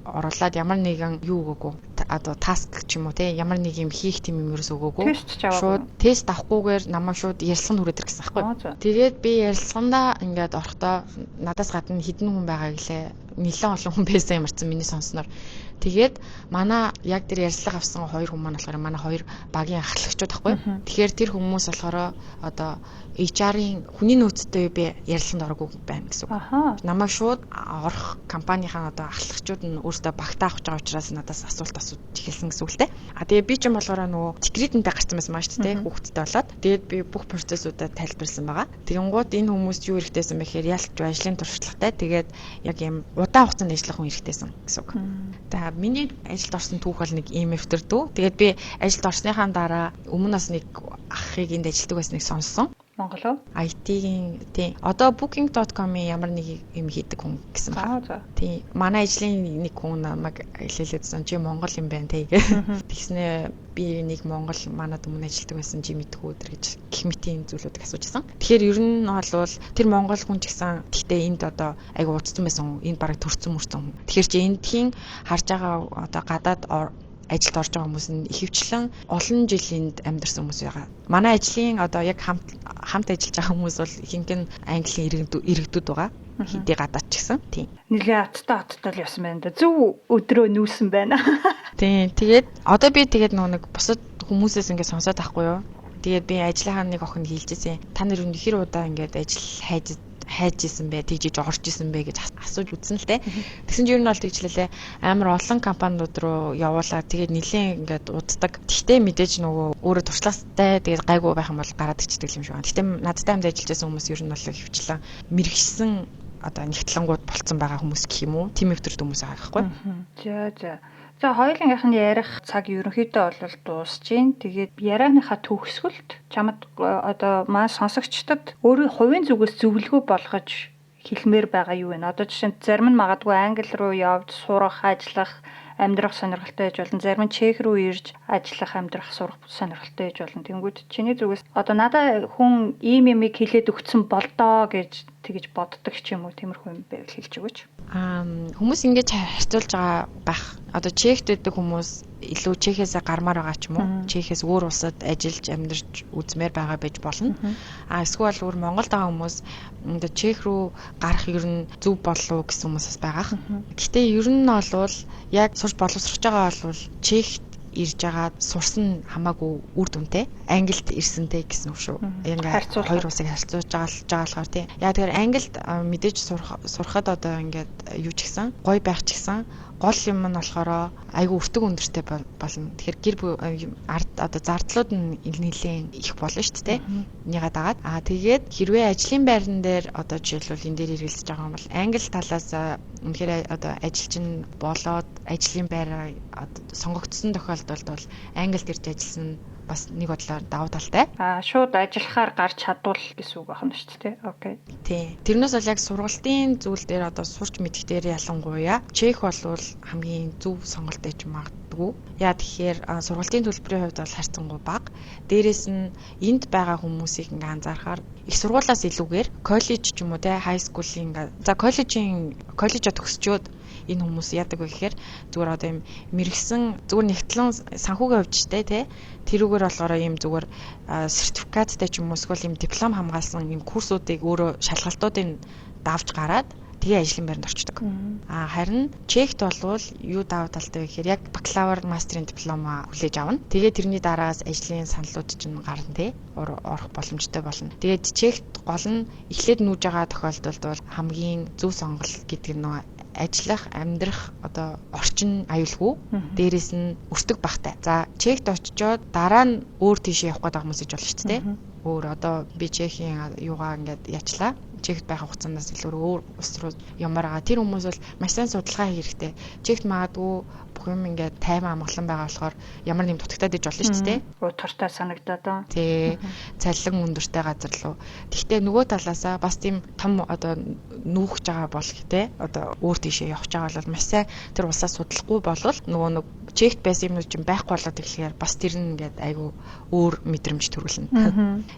оруулаад ямар нэгэн юу өгөөгүй одоо таск ч юм уу те ямар нэг юм хийх тийм юм ерөөс өгөөгүй шууд тест авахгүйгээр намайг шууд ярилцлаганд хүрээд ирсэн байхгүй. Тэгээд би ярилцлагандаа ингээд орохдоо надаас гадна хідэн хүн байгаа гэлээ нэлээд олон хүн байсан юмарсан миний сонсноор. Тэгээд манай яг тэр ярилцлага авсан 2 хүн маань болохоор манай 2 багийн ахлагчуд байхгүй. Тэгэхээр тэр хүмүүс болохоор одоо HR-ийн хүний нөөцтэй би ярилцлаганд ороогүй байна гэсэн үг. Намайг шууд орох компанийн одоо ахлагчуд нь өөрсдөө багтаа авч байгаа учраас надаас асуулт асууж эхэлсэн гэсэн үг л дээ. Тэгээ би ч юм болохоор нөгөө секретэнтэй гарсан байсан маа шүү дээ хүүхдтэй болоод. Тэгээд би бүх процессуудаа тайлбарлсан байгаа. Тэгэнгუут энэ хүмүүст юу хэрэгтэйсэн бэ гэхээр ялч ажлын туршлагатай тэгээд яг юм удаан хугацаанд ажиллах хүн хэрэгтэйсэн гэсэн үг. За Миний ажилд орсон түүх бол нэг EMF-тер дүү. Тэгээд би ажилд орсныхаа дараа өмнө бас нэг ахыг энд ажилтдаг байсныг сонссон. Монгол уу? IT-ийн тий. Одоо booking.com-ийн ямар нэг юм хийдэг хүн гэсэн байна. Тий. Манай ажлын нэг хүн намайг хэлээлээдсэн чи Монгол юм байна тий. Тэгснэ би нэг Монгол манад өмнө ажилтдаг байсан чи мэдгүй өдр гэж гэх мэтийн зүйлүүдийг асуужсан. Тэгэхээр ер нь бол тэр Монгол хүн ч гэсэн тэгтээ энд одоо айгу уцсан байсан. Энд бараг төрцөн мөрцөн. Тэгэхээр чи эндхийн харж байгаа одоо гадаад ажилд орж байгаа хүмүүс нь ихэвчлэн олон жилинд амьдарсан хүмүүс байгаа. Манай ажлын одоо яг хамт ажиллаж байгаа хүмүүс бол ихэнх нь Английн иргэдүүд байгаа. Хэдий гадаад ч гэсэн. Тийм. Нилээ аттай л явсан байна да. Зөв өдрөө нүүсэн байна. Тийм. Тэгээд одоо би нэг бусад хүмүүсээс ингээд сонсоод авахгүй юу. Тэгээд би ажлынхаа нэг охин хэлжсэн. Та нар өнө хэр удаа ингээд ажил хайж исэн бэ, тэгжиж орж исэн бэ гэж асууж үзсэн л дээ. Тэгсэн чинь ер нь бол тэгжлээ амар олон компаниуд руу явуулаад тэгээд нэлээд ингээд уддаг. Тэгтээ мэдээж нөгөө өөрөө туршлагатай тэгээд гайгүй байх юм бол гараад ичдэг юм шиг байна. Тэгтээ надтай хамт ажиллаж байсан хүмүүс ер нь бол хөвчлэн мэрэгсэн одоо нэгтлэнгууд болцсон байгаа хүмүүс гэх юм уу? Тим өвтөрд хүмүүс байгаа байхгүй. За хоёулынх нь ярих цаг ерөнхийдөө бол дуусж гин. Тэгээд ярианыхаа төгсгөлд чамд одоо маань сонсогчдод өөрийн хувийн зүгээс зөвлөгөө болгож хэлмээр байгаа юу вэ? Одоо жишээ нь зарим нь магадгүй англи руу явж сурах, ажиллах, амьдрах сонирхолтой байж болно. Зарим нь чех руу ирж ажиллах, амьдрах, сурах сонирхолтой байж болно. Тэнгүүд чиний зүгээс одоо надад хүн ийм юмыг хэлээд өгсөн болдоо гэж тэгж боддог ч юм уу, тиймэрхүү юм байвал хэлж өгөөч. Хүмүүс ингэж харьцуулж байгаа байх. Одоо чехт байдаг хүмүүс илүү чехээс гармаар байгаа ч юм уу. Чехээс өөр улсад ажиллаж амьдарч үзмээр байгаа байж болно. Эсвэл өөр Монголд байгаа хүмүүс одоо чех рүү гарах ер нь зөв болов уу гэсэн хүмүүс бас байгаа. Гэхдээ ер нь бол яг сурч боловсрох байгаа бол чехт ирж байгаад сурсан хамаагүй үр дүнтэй англид ирсэнтэй гэсэн үг шүү. Ингээд хоёр улсыг харьцуулж байгаа болохоор тийм. Яг тэгэхээр англид мэдээж сурахад одоо ингээд юу ч гэсэн гоё байх ч гэсэн гол юм нь болохоор айгүй өртөг өндөртэй болно. Тэгэхээр гэр ард одоо зардлууд нь нэлээд их болно шүү дээ. Нэгээд агаад. Тэгээд хэрвээ ажлын байран дээр одоо жишээлбэл энэ дээр хэрэгэлж байгаа юм бол англи талаас үнэхээр одоо ажилчин болоод ажлын байраа сонгогдсон тохиолдолд бол англид ирж ажилласан бас нэг бодлоор давуу талтай. Шууд ажиллахаар гарч чадвал гэсэн үг байна шүү дээ. Окей. Тий. Тэрнээс бол яг сургалтын зүйл дээр одоо сурч мэдэх дээр ялангуяа чех болвол хамгийн зөв сонголттой ч магадгүй. Яа тэгэхээр сургалтын төлбөрийн хувьд бол харьцангуй бага. Дээрээс нь энд байгаа хүмүүсийг ингээ анзаарахаар их сургуулиас илүүгээр коллеж ч юм уу те хай скуулийн коллежоо төгсчөөд энэ хүмүүс яадаг вэ гэхээр зүгээр одоо юм мэрэгсэн зүгээр нэгтлэн санхүүгийн хувьд ч те тэрүүгээр болохоор юм зүгээр сертификаттай ч юм уу эсвэл юм диплом хамгаалсан юм курсуудыг өөрөө шалгалтуудыг давж гараад тэгээ ажлын байранд орчдөг. Харин чехт болвол юу давуу талтай вэ гэхээр яг бакалавр, мастрын диплома хүлээж авна. Тэгээ тэрний дараагаас ажлын саналууд чинь гарна те орох боломжтой болно. Тэгээд чехт гол нь эхлээд нүүж байгаа тохиолдолд бол хамгийн зөв сонголт гэдэг нь ажиллах, амьдрах одоо орчин аюулгүй. Дээрээс нь өртөг багтай. За чехт очичоод дараа нь өөр тийшээ явах гэдэг хүмүүс иж болно шүү дээ. Өөр одоо би чехийн юугаа ингээд ячлаа. Чехт байх хугацаанаас илүү өөр улс руу ямаар байгаа. Тэр хүмүүс бол маш сайн судалгаа хийх хэрэгтэй. Чехт магадгүй бүх юм ингээд тайван амгалан байгаа болохоор ямар нэм дутагтаад иж болно шүү дээ. Утгартай санагдаад. Тий. Цалин өндөртэй газар руу. Гэхдээ нөгөө талаасаа бас тийм том одоо нүүхж байгаа бол те одоо өөр тийшээ явж байгаа бол маш сайн тэр улсаа судлахгүй болвол нөгөө нэг чехт байсан юм чинь байхгүй болоод ирэхээр бас тэр нь ингээд айгүй өөр мэдрэмж төрүүлнэ.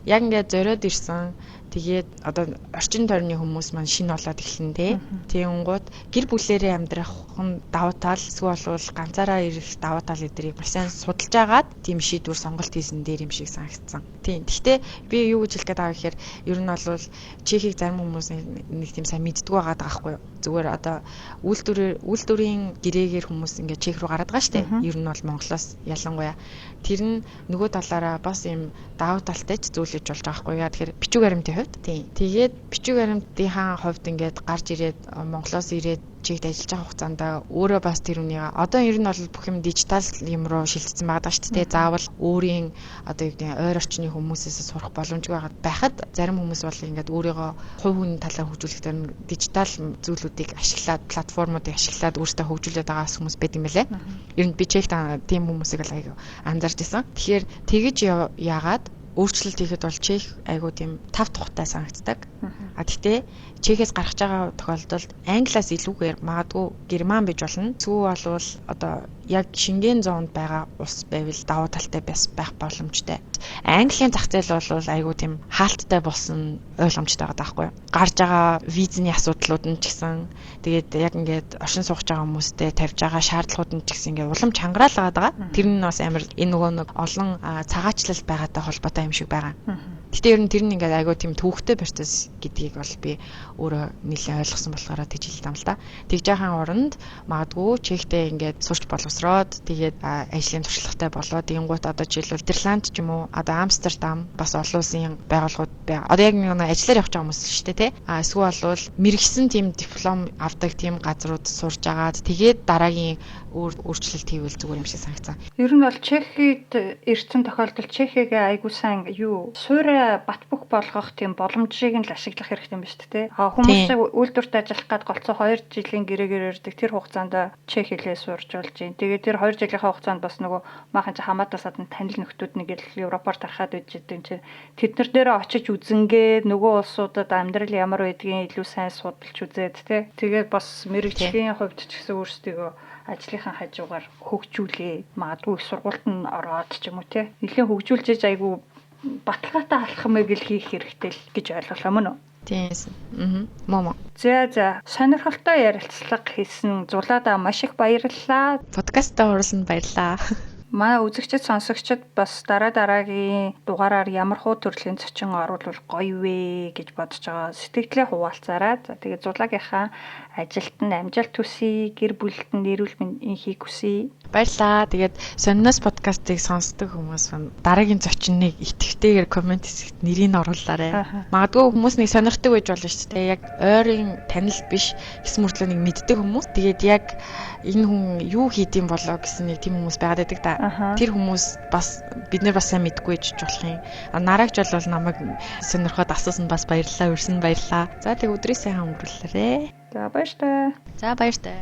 Яг ингээд зориод ирсэн тэгээд одоо орчин тойрны хүмүүс маань шинэ болоод эхэлнэ те. Тэгэнгუთ гэр бүлээрээ амьдрах нь давуу тал эсвэл бол ганцаараа ирэх давуу тал эдрийг маш сайн судалж агаад тийм шийдвэр сонголт хийсэн дээр юм шиг санагдсан. Тийм. Гэхдээ би юу гэж хэлэх гээд байгаа гэхээр ер нь бол чехийг зарим хүмүүс нэг тийм сайн мэддэг байгаа даахгүй юу. Зүгээр одоо үйлдвэрийн гэрээгээр хүмүүс ингээд чех рүү гараад байгаа штэ. Ер нь бол Монголоос ялангуяа тэр нь нөгөө талаараа бас юм давуу талтай ч зүйлж болж байгаа хгүй яа. Тэгэхээр бичиг баримтын хувьд тийм. Тэгээд бичиг баримтынхаа хувьд ингээд гарч ирээд Монголоос ирээд чигт ажиллаж байгаа хугацаанд өөрөө бас тэр үнийг одоо ер нь бол бүх юм дижитал юм руу шилжсэн байгаа шүү дээ. Заавал өөрийн одоо юу гэдэг ойр орчны хүмүүсээс сурах боломжгүй байхад зарим хүмүүс бол ингээд өөрийгөө хувь хүн талаар хөгжүүлэх дээр дижитал зүйлүүдийг ашиглаад платформуудыг ашиглаад өөрсдөө хөгжүүлээд байгаа хүмүүс байдаг юм лээ. Ер нь би чигт тийм хүмүүсийг л аяг анзаарч байсан. Тэгэхээр тэгэж яагаад өөрчлөлт хийхэд бол чех айгуу тийм тав тухтай санагддаг. Гэхдээ чехээс гарч байгаа тохиолдолд англиас илүүгээр магадгүй герман биж болно. Сүү болвол одоо яг Шенген зоонд байгаа улс байвал давуу талтай байх боломжтой. Английн зах зээл бол айгуу тийм хаалттай болсон ойлгомжтой байгаа даахгүй. Гарч байгаа визний асуудлууд нь ч гэсэн тэгээд яг ингээд оршин суугч байгаа хүмүүстэй тавьж байгаа шаардлагууд нь ч гэсэн ингээд улам чангараал байгаа. Тэр нь бас амар энэ нөгөө нэг олон цагаачлал байгаатай холбоотой юм шиг байгаа. Гэтэ ер нь тэр нь ингээд айгуу тийм төвхтэй процесс гэдгийг бол би өөрөө нэлээд ойлгосон болохоор тэгж хэлдэг юм л да. Тэгж яхаан оронд магадгүй чехтэй ингээд сурч боловсроод тэгээд ажлын туршлагатай болоод ингуут одоо жишээлбэл Нидерланд ч юм уу одоо Амстердам бас олон улсын байгууллагууд байгаа. Одоо яг нэг ажиллаар явж байгаа хүмүүс л шүү дээ тий. Эсвэл бол мэрэгсэн тийм диплом авдаг тийм газрууд сурж агаад тэгээд дараагийн өөрчлөлт хийвэл зүгээр юм шиг санагцсан. Ер нь бол Чехид ирсэн тохиолдолд Чехигээ айгуу сайн суурь бат бөх болгох тийм боломжийг нь л ашиглах хэрэгтэй юм ба шүү дээ. Хүмүүс үйлдвэрт ажиллах гад голцоо 2 жилийн гэрээгээр ирдэг тэр хугацаанд чех хэлээ сурч болж байна. Тэгээд тэр 2 жилийнхаа хугацаанд бас нөгөө maaхан хамаатаас гадна танил нөхдүүд нэг л Европоор тархаад байж идэг чинь тэд нар дээр очиж үзэнгээ нөгөө улсуудад амьдрал ямар байдгийг илүү сайн судалж үзээд тий. Тэгээд бас мэрэгжлийн хувьд ч гэсэн өөрсдөө ажлынхаа хажуугаар хөгжүүлээ. Магадгүй сургуульд нь ороод ч юм уу тий. Нэлээд хөгжүүлж иж айгу баталгаатай алхмыг л хийх хэрэгтэй л гэж ойлголоо мөн үү? Тийм. Момо. За сонирхолтой ярилцлага хийсэн зулаадаа маш их баярлалаа. Подкастт оролцсонд баярлалаа. Манай үзэгчид сонсогчид бас дараагийн дугаараар ямар хуу төрлийн зочин оруулбал гоё вэ гэж бодож байгаа сэтгэлээ хуваалцаарай. За тэгээд зулагийнхаа ажилд нь амжилт хүсье, гэр бүлд нь эрүүл мэндийг хүсье. Баярлалаа. Тэгээд Сониноос подкастыг сонсдог хүмүүс дараагийн зочныг итгэвтэйгээр комент хэсэгт нэрийг нь оруулаарай. Магадгүй хүмүүс нэг сонирхдаг байж болно шүү дээ. Яг ойрын танил биш хэсэг мөртлөө нэг мэддэг хүмүүс. Тэгээд яг энэ хүн юу хийдэм болоо гэсэн нэг тийм хүмүүс байгаад байдаг да. Тэр хүмүүс бас бид нар бас сайн мэдгүй ч болох юм. Нараагч бол намайг сонирхоод асуусан бас баярлалаа, өрсөн баярлалаа. За тэг өдрийн сайн өнгөрүүлээрэй. За баяртай. За баяртай.